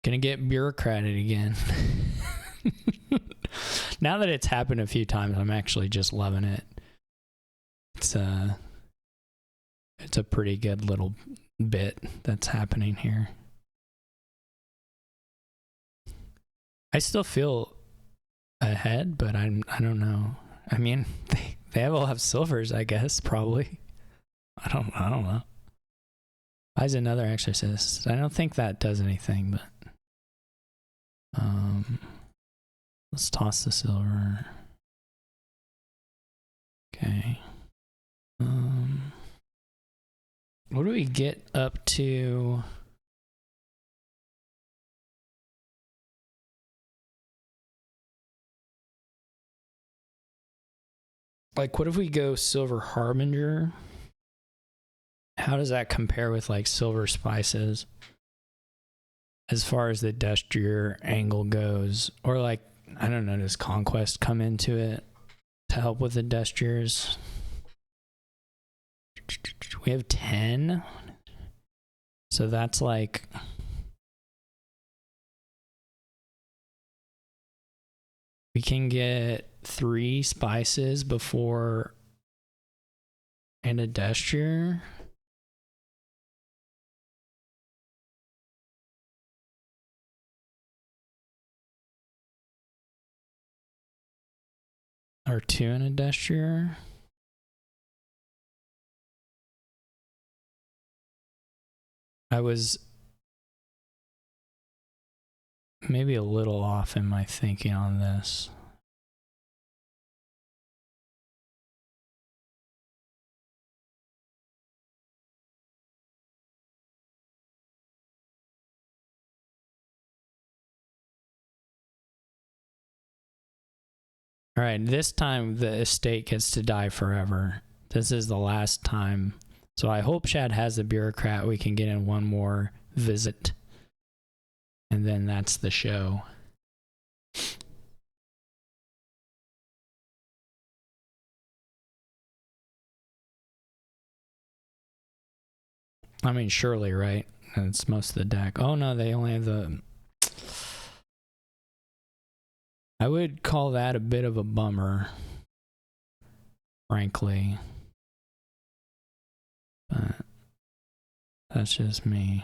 S1: Gonna get bureaucrated again. Now that it's happened a few times, I'm actually just loving it. It's a pretty good little bit that's happening here. I still feel ahead, but I don't know. I mean, they all have silvers, I guess, probably. I don't know. Why is another Exorcist? I don't think that does anything, but let's toss the silver. Okay. What do we get up to? Like, what if we go Silver Harbinger? How does that compare with like Silver Spices as far as the Destrier angle goes? Or like, I don't know, does Conquest come into it to help with the Destriers? We have 10. So that's like... We can get 3 spices before... and a Destrier. Or 2 and a Destrier. I was maybe a little off in my thinking on this. All right, this time the estate gets to die forever. This is the last time. So I hope Schadd has a bureaucrat. We can get in one more visit. And then that's the show. I mean, surely, right? It's most of the deck. Oh no, they only have the... I would call that a bit of a bummer, frankly. But that's just me.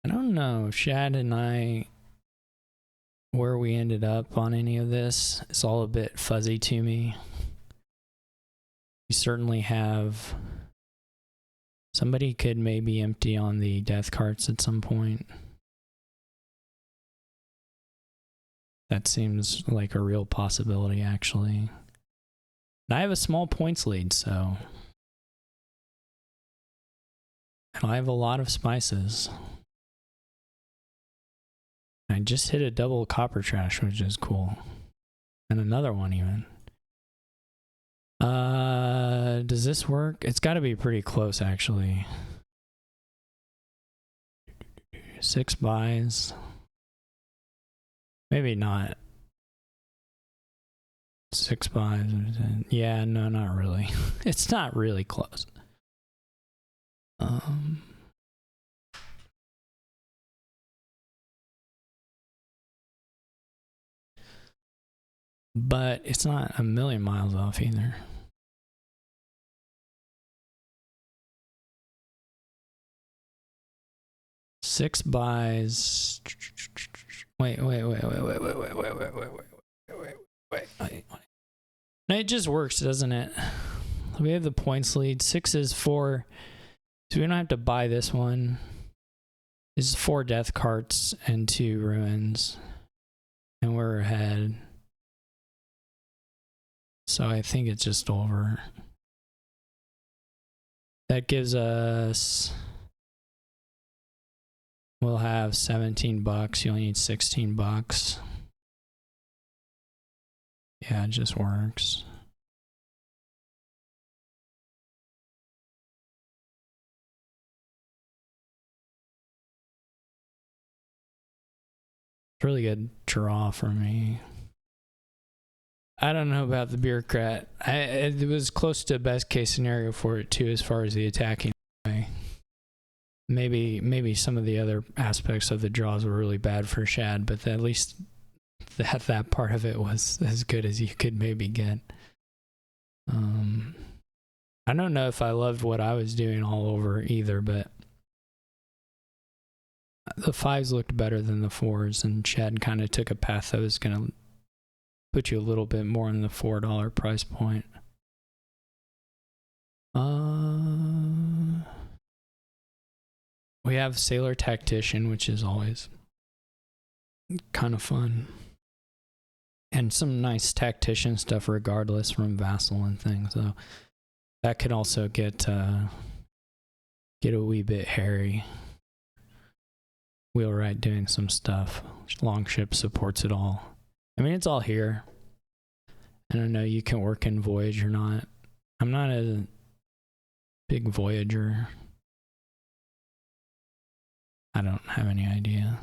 S1: I don't know if Schadd and I, where we ended up on any of this, it's all a bit fuzzy to me. We certainly have... Somebody could maybe empty on the death carts at some point. That seems like a real possibility, actually. And I have a small points lead, so... And I have a lot of spices. I just hit a double copper trash, which is cool. And another one, even. Does this work? It's got to be pretty close, actually. 6 buys. Maybe not. 6 buys. Yeah, no, not really. It's not really close. But it's not a million miles off either. Six buys. Wait. No, it just works, doesn't it? We have the points lead. 6 is 4. So we don't have to buy this one. This is 4 death carts and 2 ruins. And we're ahead. So I think it's just over. That gives us... We'll have $17. You only need $16. Yeah, it just works. Really good draw for me. I don't know about the bureaucrat. It was close to best case scenario for it too, as far as the attacking way. Maybe some of the other aspects of the draws were really bad for Schadd, but at least that part of it was as good as you could maybe get. I don't know if I loved what I was doing all over either, but the 5s looked better than the 4s, and Schadd kind of took a path that was going to put you a little bit more in the $4 price point. We have Sailor Tactician, which is always kind of fun. And some nice tactician stuff regardless from Vassal and things. So that could also get a wee bit hairy. Wheelwright doing some stuff. Longship supports it all. I mean, it's all here. I don't know, you can work in Voyage or not. I'm not a big Voyager. I don't have any idea.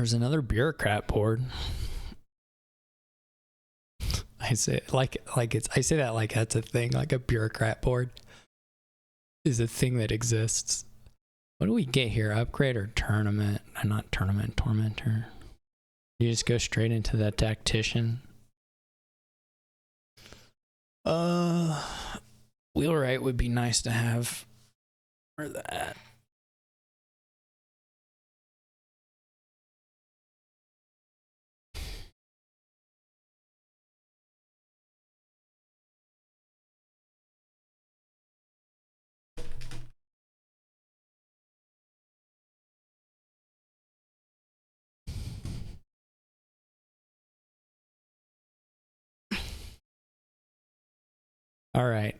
S1: There's another bureaucrat board. I say I say that like that's a thing, like a bureaucrat board is a thing that exists. What do we get here? Upgrade or tournament? Not tournament, tormentor. You just go straight into that tactician. Wheelwright would be nice to have for that. All right.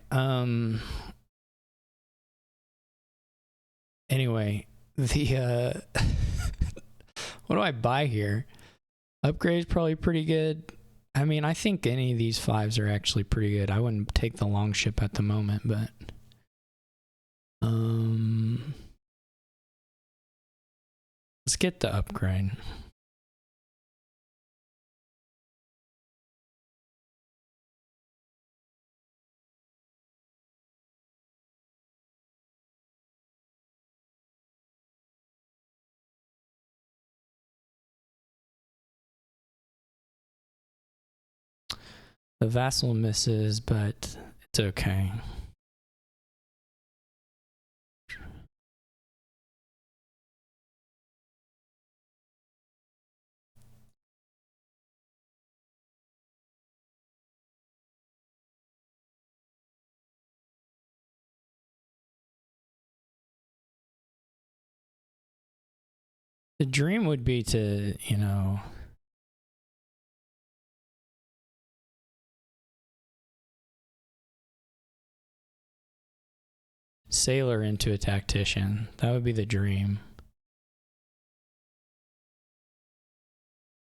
S1: Anyway, the what do I buy here? Upgrade's probably pretty good. I mean, I think any of these 5s are actually pretty good. I wouldn't take the long ship at the moment, but let's get the upgrade. The vassal misses, but it's okay. The dream would be to, you know, sailor into a tactician. That would be the dream.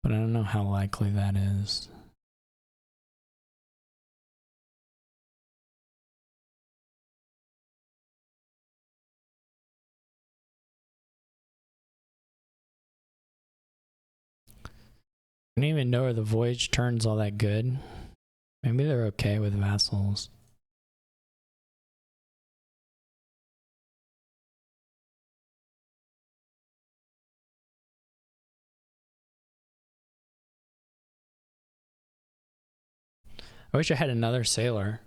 S1: But I don't know how likely that is. I don't even know if the voyage turn's all that good. Maybe they're okay with vassals. I wish I had another sailor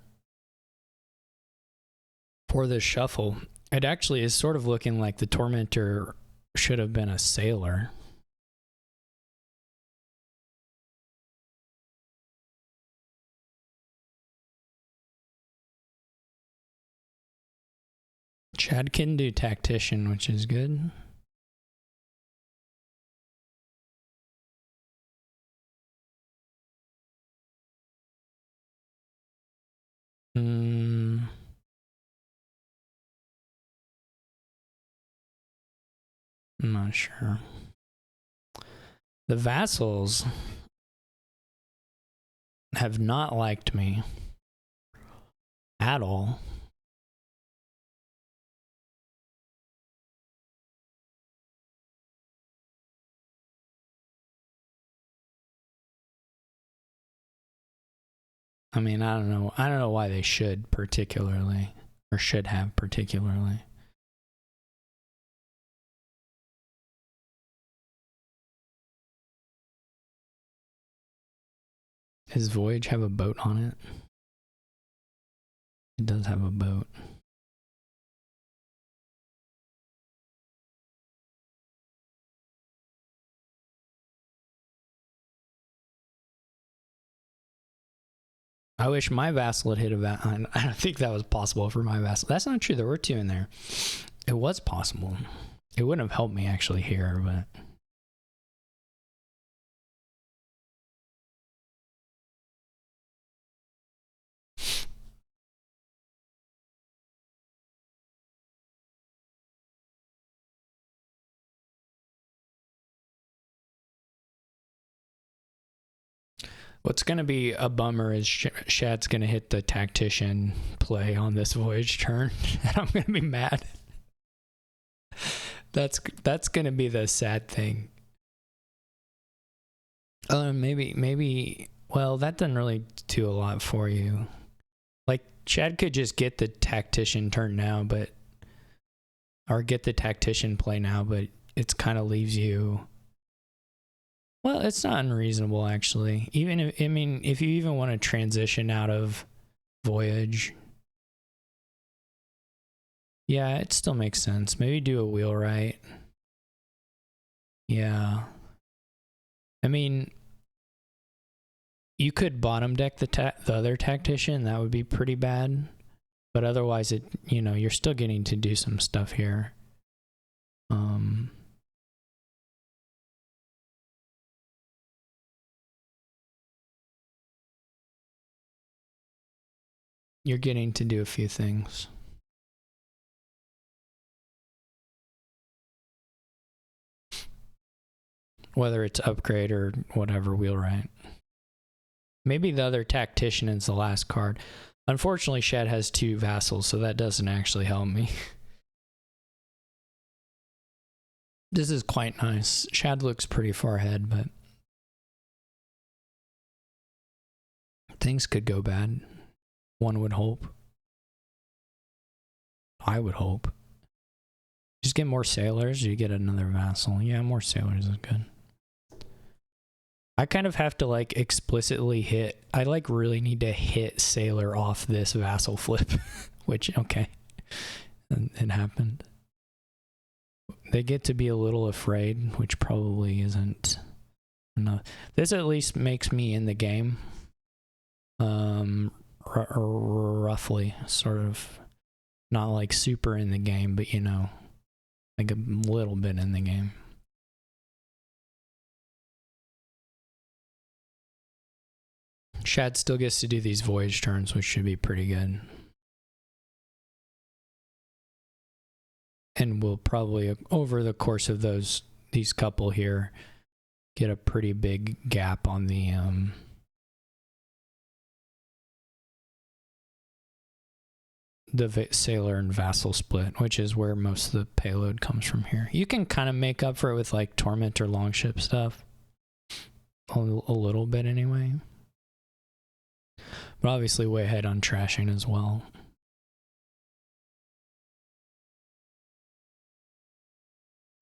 S1: for this shuffle. It actually is sort of looking like the tormentor should have been a sailor. Schadd can do tactician, which is good. I'm not sure. The vassals have not liked me at all. I mean, I don't know why they should particularly, or should have particularly. Does Voyage have a boat on it? It does have a boat. I wish my vassal had hit a vassal. I don't think that was possible for my vassal. That's not true. There were 2 in there. It was possible. It wouldn't have helped me actually here, but... What's going to be a bummer is Shadd's going to hit the tactician play on this voyage turn, and I'm going to be mad. That's going to be the sad thing. Maybe. Well, that doesn't really do a lot for you. Like Schadd could just get the tactician turn now, or get the tactician play now, but it's kind of leaves you. Well, it's not unreasonable actually. Even if you even want to transition out of Voyage, yeah, it still makes sense. Maybe do a wheelwright. Yeah. I mean, you could bottom deck the other tactician. That would be pretty bad. But otherwise, you're still getting to do some stuff here. You're getting to do a few things. Whether it's upgrade or whatever, wheelwright. Maybe the other tactician is the last card. Unfortunately, Schadd has 2 vassals, so that doesn't actually help me. This is quite nice. Schadd looks pretty far ahead, but things could go bad. One would hope. I would hope. Just get more sailors, you get another vassal. Yeah, more sailors is good. I kind of have to like explicitly hit. I like really need to hit sailor off this vassal flip, which, okay, it happened. They get to be a little afraid, which probably isn't enough. This at least makes me in the game. Roughly, sort of. Not like super in the game, but like a little bit in the game. Schadd still gets to do these voyage turns, which should be pretty good. And we'll probably, over the course of these couple here, get a pretty big gap on the sailor and vassal split, which is where most of the payload comes from here. You can kind of make up for it with like torment or longship stuff. A little bit anyway. But obviously way ahead on trashing as well.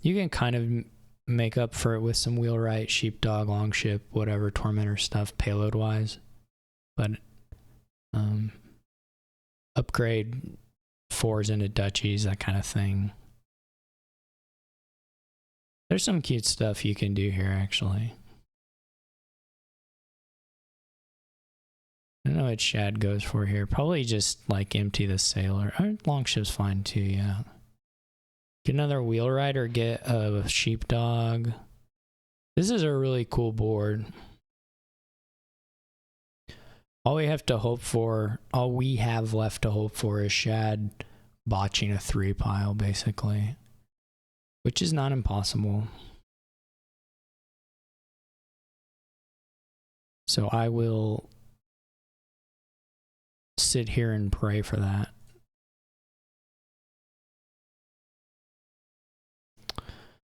S1: You can kind of make up for it with some wheelwright, sheepdog, longship, whatever, tormentor stuff, payload-wise. But upgrade 4s into duchies, that kind of thing. There's some cute stuff you can do here, actually. I don't know what Schadd goes for here. Probably just like empty the sailor. Longship's fine too, yeah. Get another wheelwright or get a sheepdog. This is a really cool board. All we have left to hope for is Schadd botching a 3 pile, basically. Which is not impossible. So I will sit here and pray for that.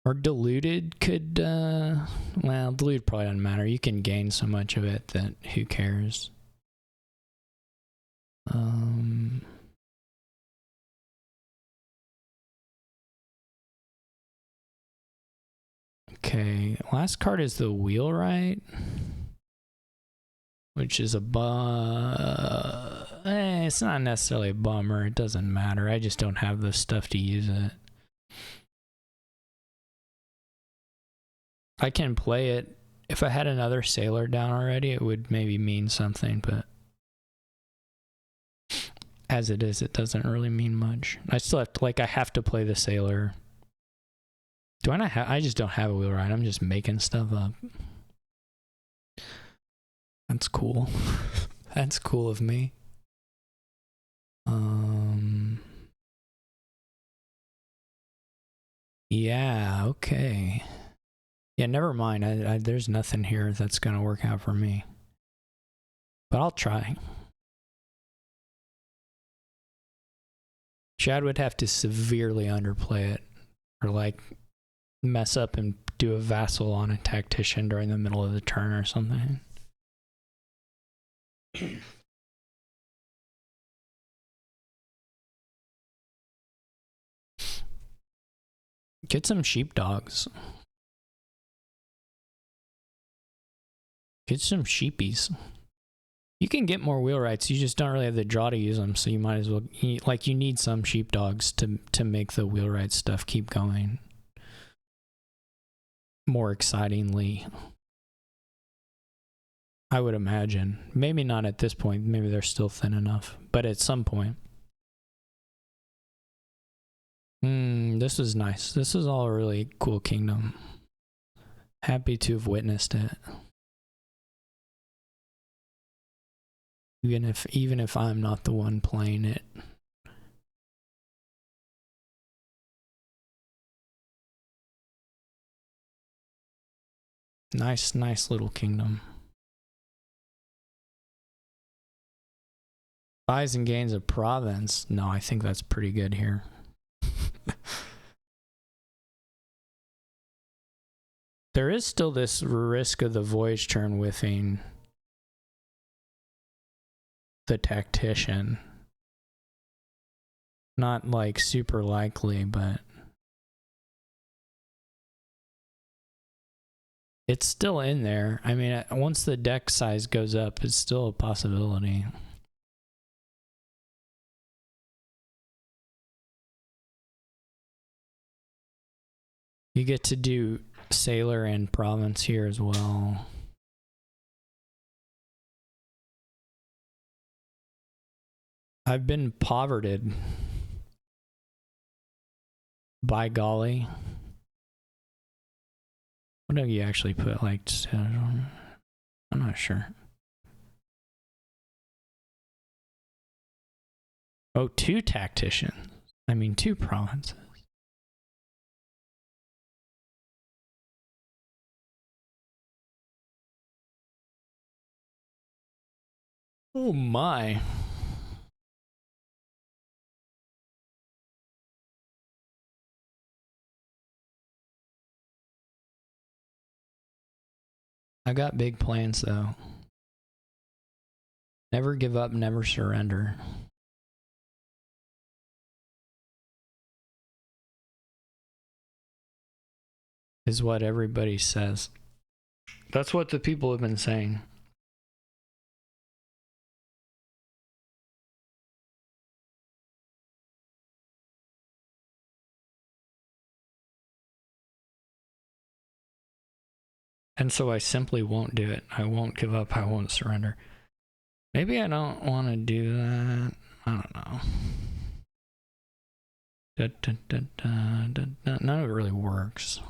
S1: Or diluted could, well, diluted probably doesn't matter. You can gain so much of it that who cares? Okay, last card is the wheelwright, which is it's not necessarily a bummer. It doesn't matter. I just don't have the stuff to use it. I can play it. If I had another sailor down already, it would maybe mean something, but as it is, it doesn't really mean much. I still have to, like, I have to play the sailor. Do I not have, I just don't have a wheelwright. I'm just making stuff up. That's cool. That's cool of me. Yeah, okay. Yeah, never mind. There's nothing here that's going to work out for me. But I'll try. Schadd would have to severely underplay it. Or like mess up and do a vassal on a tactician during the middle of the turn or something. Get some sheepdogs. Get some sheepies. You can get more wheelwrights, you just don't really have the draw to use them, so you might as well, like, you need some sheepdogs to make the wheelwright stuff keep going more excitingly. I would imagine. Maybe not at this point, maybe they're still thin enough, but at some point. This is nice. This is all a really cool kingdom. Happy to have witnessed it. Even if I'm not the one playing it. Nice little kingdom. Buys and gains of province. No, I think that's pretty good here. There is still this risk of the voyage turn whiffing the tactician. Not like super likely, but it's still in there. I mean, once the deck size goes up, it's still a possibility. You get to do sailor and province here as well. I've been poverted. By golly. What do you actually put, like, I'm not sure. Oh, 2 tacticians. I mean, 2 provinces. Oh my. I got big plans though. Never give up, never surrender. Is what everybody says. That's what the people have been saying. And so I simply won't do it. I won't give up. I won't surrender. Maybe I don't want to do that. I don't know. None of it really works.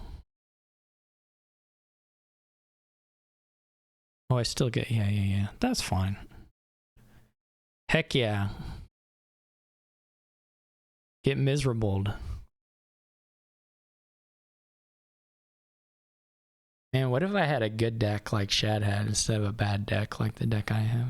S1: Oh, I still get, yeah. That's fine. Heck yeah. Get miserabled. Man, what if I had a good deck like Schadd had instead of a bad deck like the deck I have?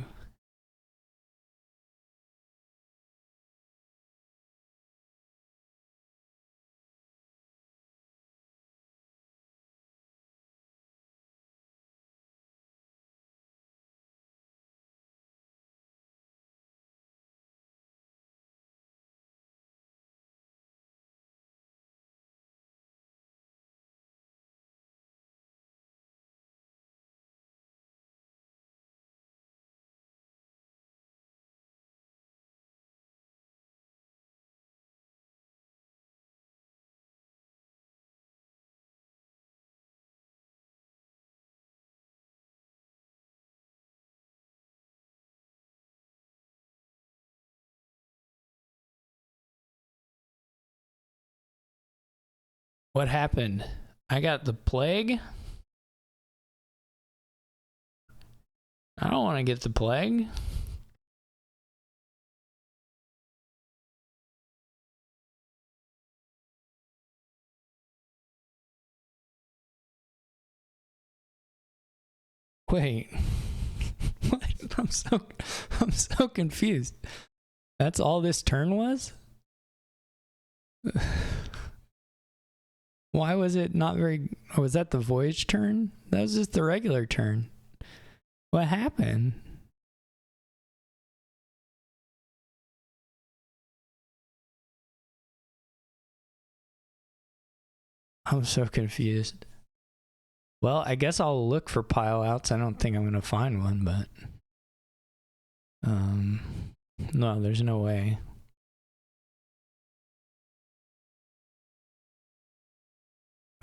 S1: What happened? I got the plague? I don't want to get the plague. Wait. What? I'm so confused. That's all this turn was? Why was it not very... Oh, was that the voyage turn? That was just the regular turn. What happened? I'm so confused. Well, I guess I'll look for pile outs. I don't think I'm going to find one, but... No, there's no way.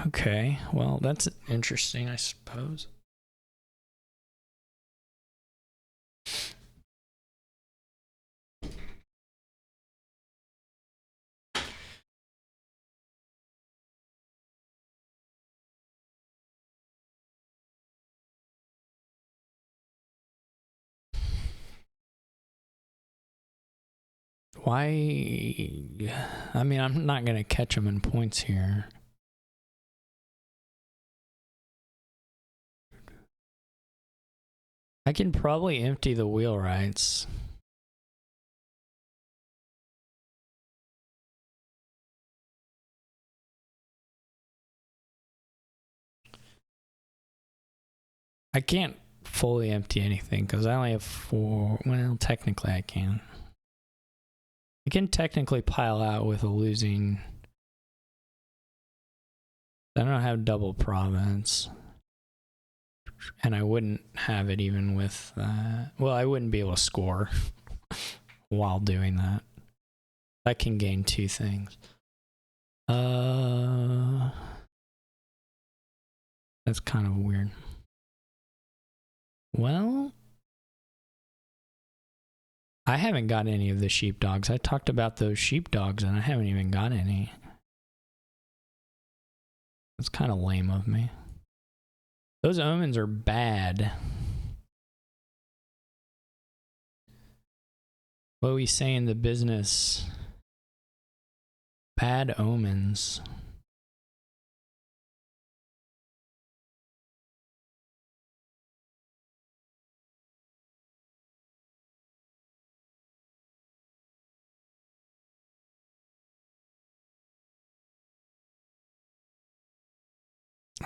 S1: Okay, well, that's interesting, I suppose. Why? I mean, I'm not going to catch them in points here. I can probably empty the wheelwrights. I can't fully empty anything because I only have 4. Well, technically I can. I can technically pile out with a losing... I don't have double province. And I wouldn't have it even with that. Well, I wouldn't be able to score while doing that. I can gain 2 things. That's kind of weird. Well, I haven't got any of the sheepdogs. I talked about those sheepdogs and I haven't even got any. That's kind of lame of me. Those omens are bad. What do we say in the business? Bad omens.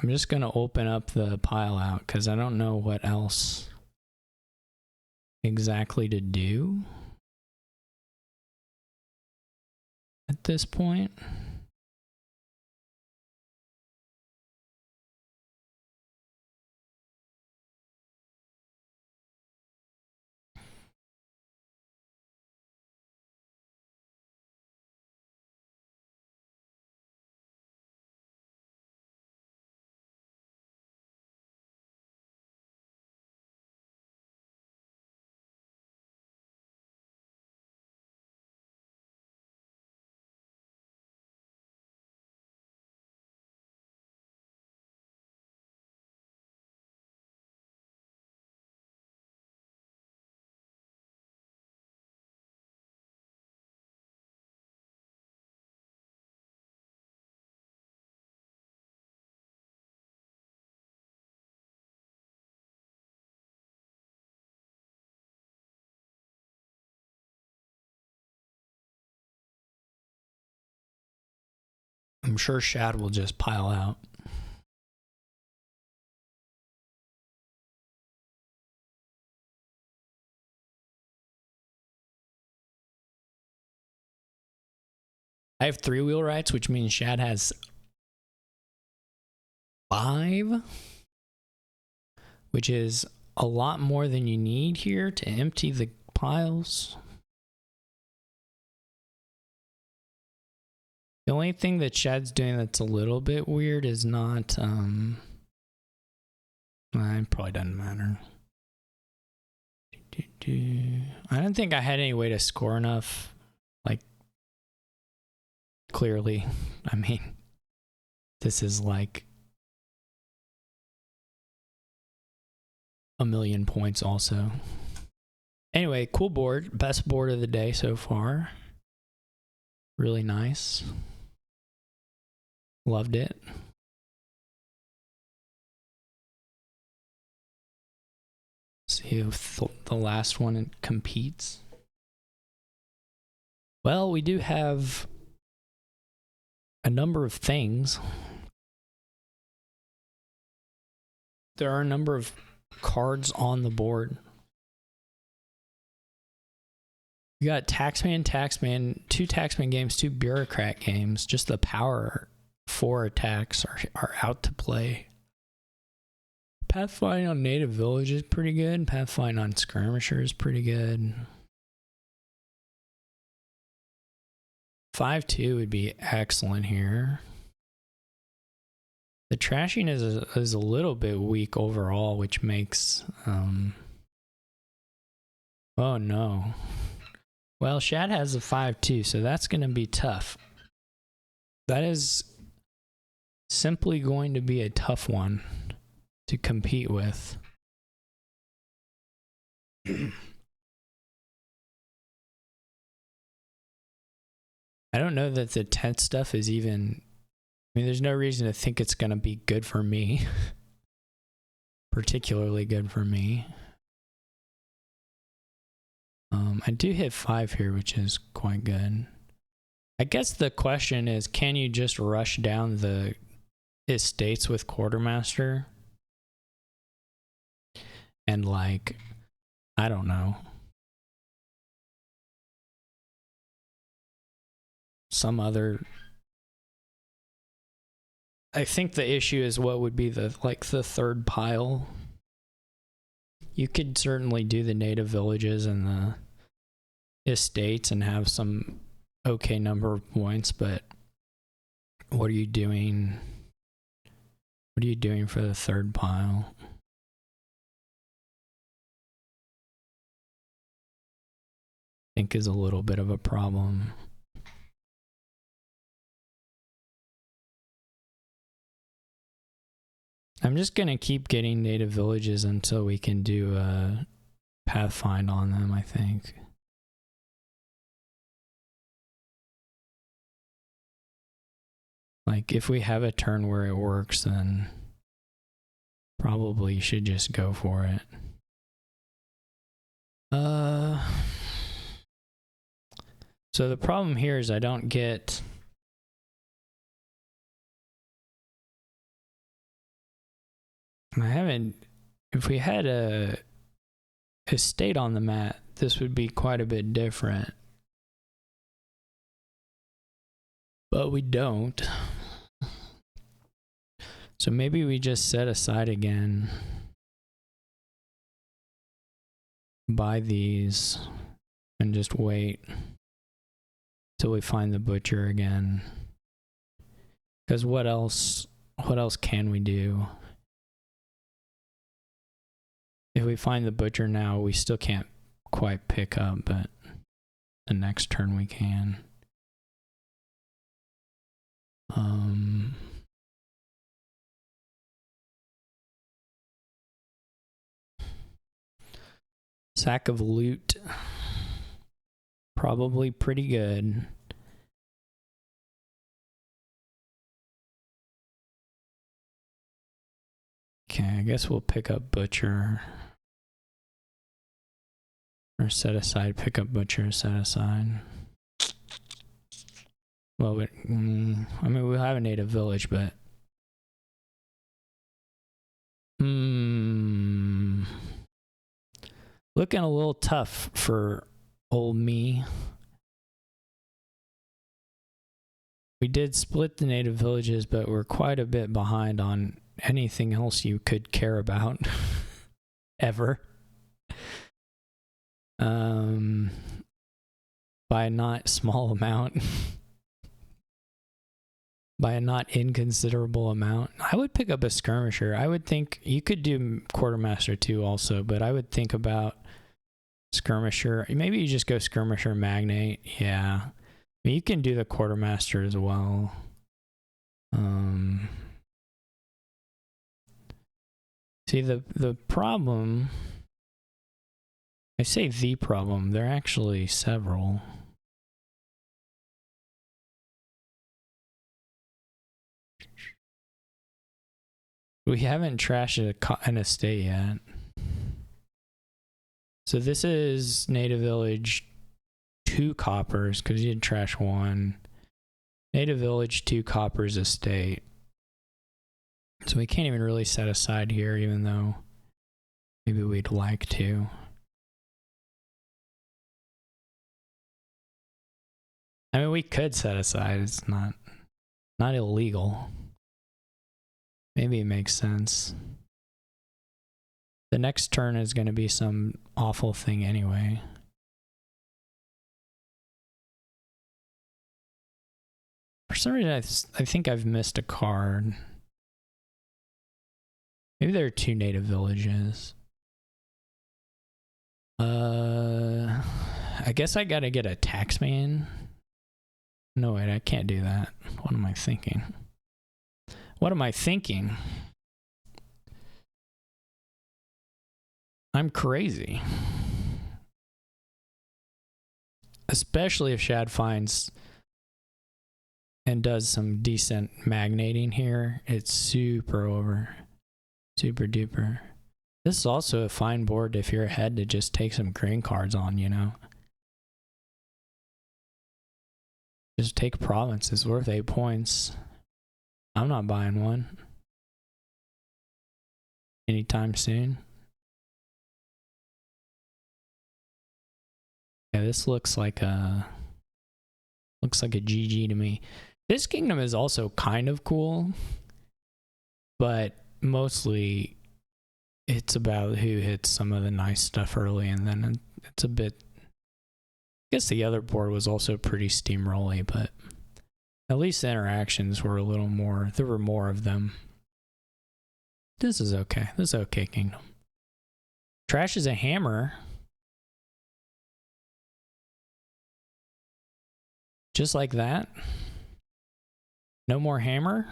S1: I'm just going to open up the pile out because I don't know what else exactly to do at this point. I'm sure schadd will just pile out. I have 3 wheelwrights, which means schadd has 5, which is a lot more than you need here to empty the piles. The only thing that schadd's doing that's a little bit weird is not, it probably doesn't matter. I don't think I had any way to score enough, like, clearly. I mean, this is like a million points also. Anyway, cool board. Best board of the day so far. Really nice. Loved it. See if the last one competes. Well, we do have a number of things. there are a number of cards on the board. You got Taxman, 2 Taxman games, 2 Bureaucrat games. Just the power 4 attacks are out to play. Pathfind on Native Village is pretty good. Pathfind on Skirmisher is pretty good. 5-2 would be excellent here. The trashing is a little bit weak overall, which makes... oh no. Well, Schadd has a 5-2, so that's going to be tough. That is simply going to be a tough one to compete with. I don't know that the 10th stuff is even... I mean, there's no reason to think it's going to be good for me. Particularly good for me. I do hit 5 here, which is quite good. I guess the question is, can you just rush down the estates with Quartermaster? And like, I don't know. Some other... I think the issue is what would be the third pile. You could certainly do the native villages and the estates and have some okay number of points, but what are you doing? What are you doing for the third pile? I think is a little bit of a problem. I'm just going to keep getting native villages until we can do a Pathfind on them, I think. Like, if we have a turn where it works, then probably you should just go for it. So the problem here is I don't get... I haven't... If we had a estate on the mat, this would be quite a bit different. But we don't. So maybe we just set aside again. Buy these and just wait till we find the butcher again. Because what else can we do? If we find the butcher now, we still can't quite pick up, but the next turn we can. Sack of loot. Probably pretty good. Okay, I guess we'll pick up butcher. Or set aside, pick up butcher, set aside. Well, I mean, we'll have a native village, but... Looking a little tough for old me. We did split the native villages, but we're quite a bit behind on anything else you could care about. Ever. By a not small amount. By a not inconsiderable amount. I would pick up a skirmisher. I would think you could do quartermaster too also, but I would think about skirmisher. Maybe you just go skirmisher magnate. Yeah. I mean, you can do the quartermaster as well. See, the problem... I say the problem, there are actually several. We haven't trashed an estate yet. So this is Native Village 2 coppers, because you did trash 1. Native Village 2 coppers estate. So we can't even really set aside here, even though maybe we'd like to. I mean, we could set aside. It's not illegal. Maybe it makes sense. The next turn is going to be some awful thing anyway. For some reason, I think I've missed a card. Maybe there are 2 native villages. I guess I gotta get a taxman. No, wait, I can't do that. What am I thinking? What am I thinking? I'm crazy. Especially if Schadd finds and does some decent magnating here. It's super over. Super duper. This is also a fine board if you're ahead to just take some green cards on, you know. Just take a province. It's worth 8 points. I'm not buying one anytime soon. Yeah, this looks like a GG to me. This kingdom is also kind of cool, but mostly it's about who hits some of the nice stuff early, and then it's a bit. I guess the other board was also pretty steamrolly, but at least the interactions were a little more. There were more of them. This is okay. This is okay kingdom. Trash is a hammer. Just like that. No more hammer.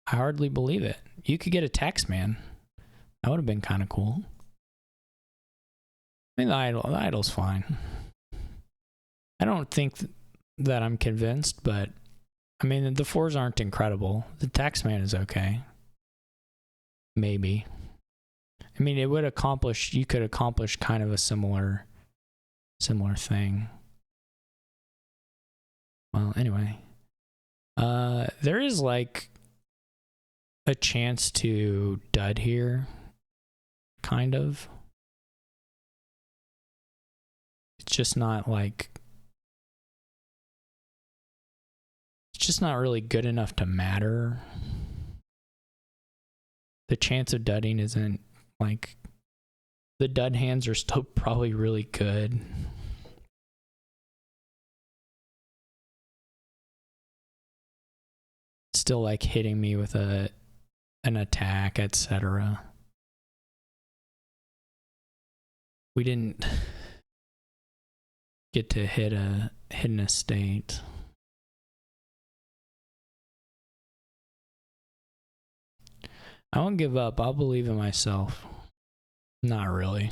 S1: I hardly believe it. You could get a taxman. That would have been kind of cool. I mean, the idol's fine. I don't think that I'm convinced, but I mean, the 4s aren't incredible. The taxman is okay. Maybe. I mean, it would accomplish. You could accomplish kind of a similar thing. Well, anyway, there is like a chance to dud here, kind of. It's just not like, it's just not really good enough to matter. The chance of dudding isn't like, the dud hands are still probably really good. Still like hitting me with an attack, etc. We didn't get to hit an estate. I won't give up. I'll believe in myself. Not really.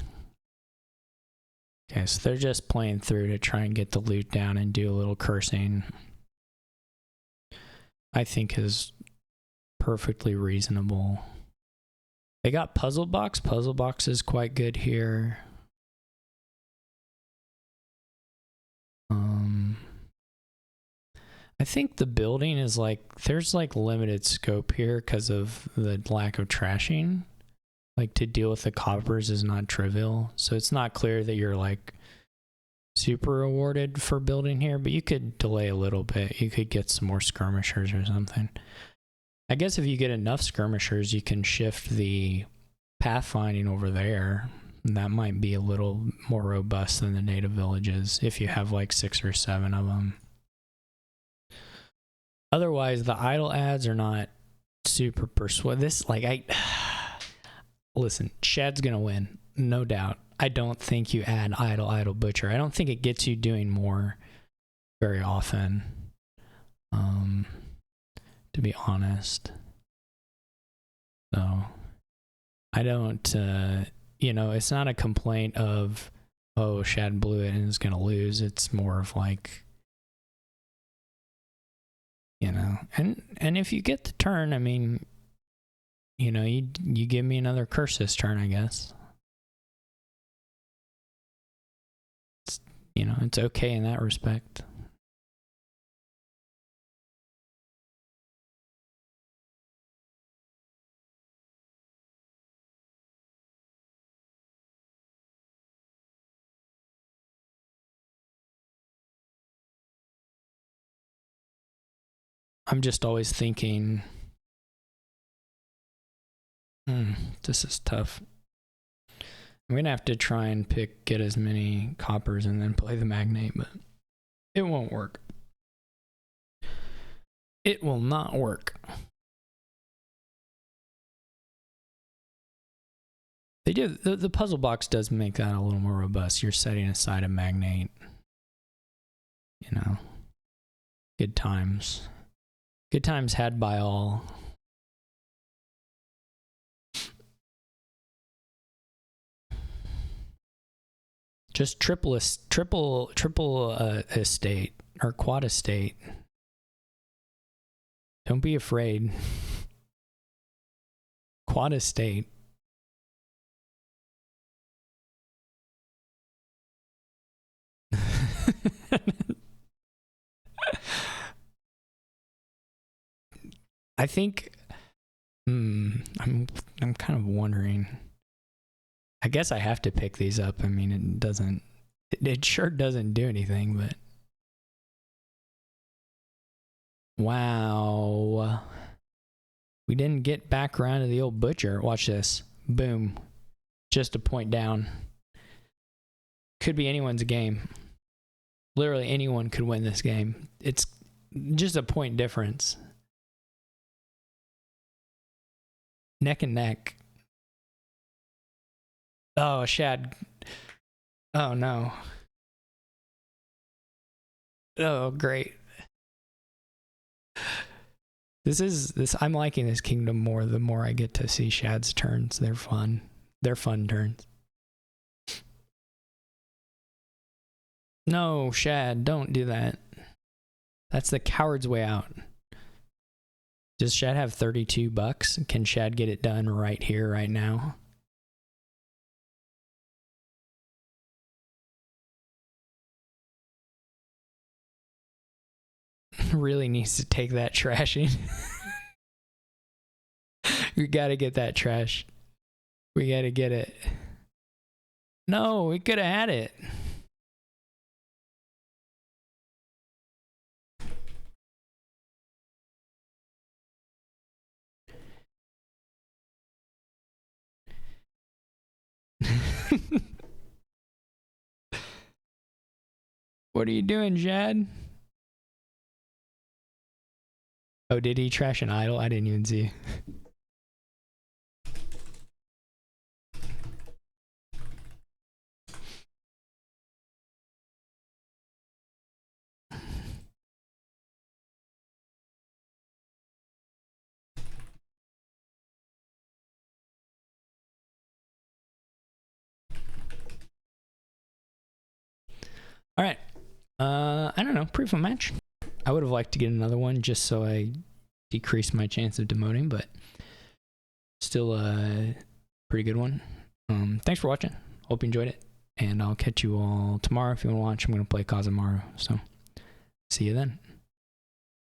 S1: Okay, so they're just playing through to try and get the loot down and do a little cursing. I think is perfectly reasonable. They got puzzle box. Puzzle box is quite good here. I think the building is like, there's like limited scope here because of the lack of trashing. Like to deal with the coppers is not trivial. So it's not clear that you're like super rewarded for building here, but you could delay a little bit. You could get some more skirmishers or something. I guess if you get enough skirmishers, you can shift the pathfinding over there. And that might be a little more robust than the native villages if you have like 6 or 7 of them. Otherwise, the idle ads are not super persuasive. This, like, listen, Schadd's gonna win, no doubt. I don't think you add idle butcher. I don't think it gets you doing more very often. To be honest. So I don't you know, it's not a complaint of, oh, Schadd blew it and is gonna lose. It's more of like, you know, and if you get the turn, I mean, you know, you give me another curse this turn, I guess. It's, you know, it's okay in that respect. I'm just always thinking, this is tough. I'm going to have to try and get as many coppers and then play the magnate, but it won't work. It will not work. They do. The puzzle box does make that a little more robust. You're setting aside a magnate. You know, good times. Good times had by all. Just triple estate or quad estate. Don't be afraid. Quad estate. I think I'm kind of wondering. I guess I have to pick these up. I mean, it sure doesn't do anything, but wow. We didn't get back around to the old butcher. Watch this. Boom. Just a point down. Could be anyone's game. Literally anyone could win this game. It's just a point difference. Neck and neck. Oh, schadd. Oh, no. Oh, great. I'm liking this kingdom more the more I get to see shadd's turns. They're fun. They're fun turns. No, schadd, don't do that. That's the coward's way out. Does schadd have 32 bucks? Can schadd get it done right here, right now? Really needs to take that trashing. We gotta get that trash. We gotta get it. No, we could have had it. What are you doing, schadd? Oh, did he trash an idol? I didn't even see. All right. I don't know. Pretty fun match. I would have liked to get another one just so I decrease my chance of demoting, but still a pretty good one. Thanks for watching. Hope you enjoyed it. And I'll catch you all tomorrow if you want to watch. I'm going to play Kazamaru. So see you then.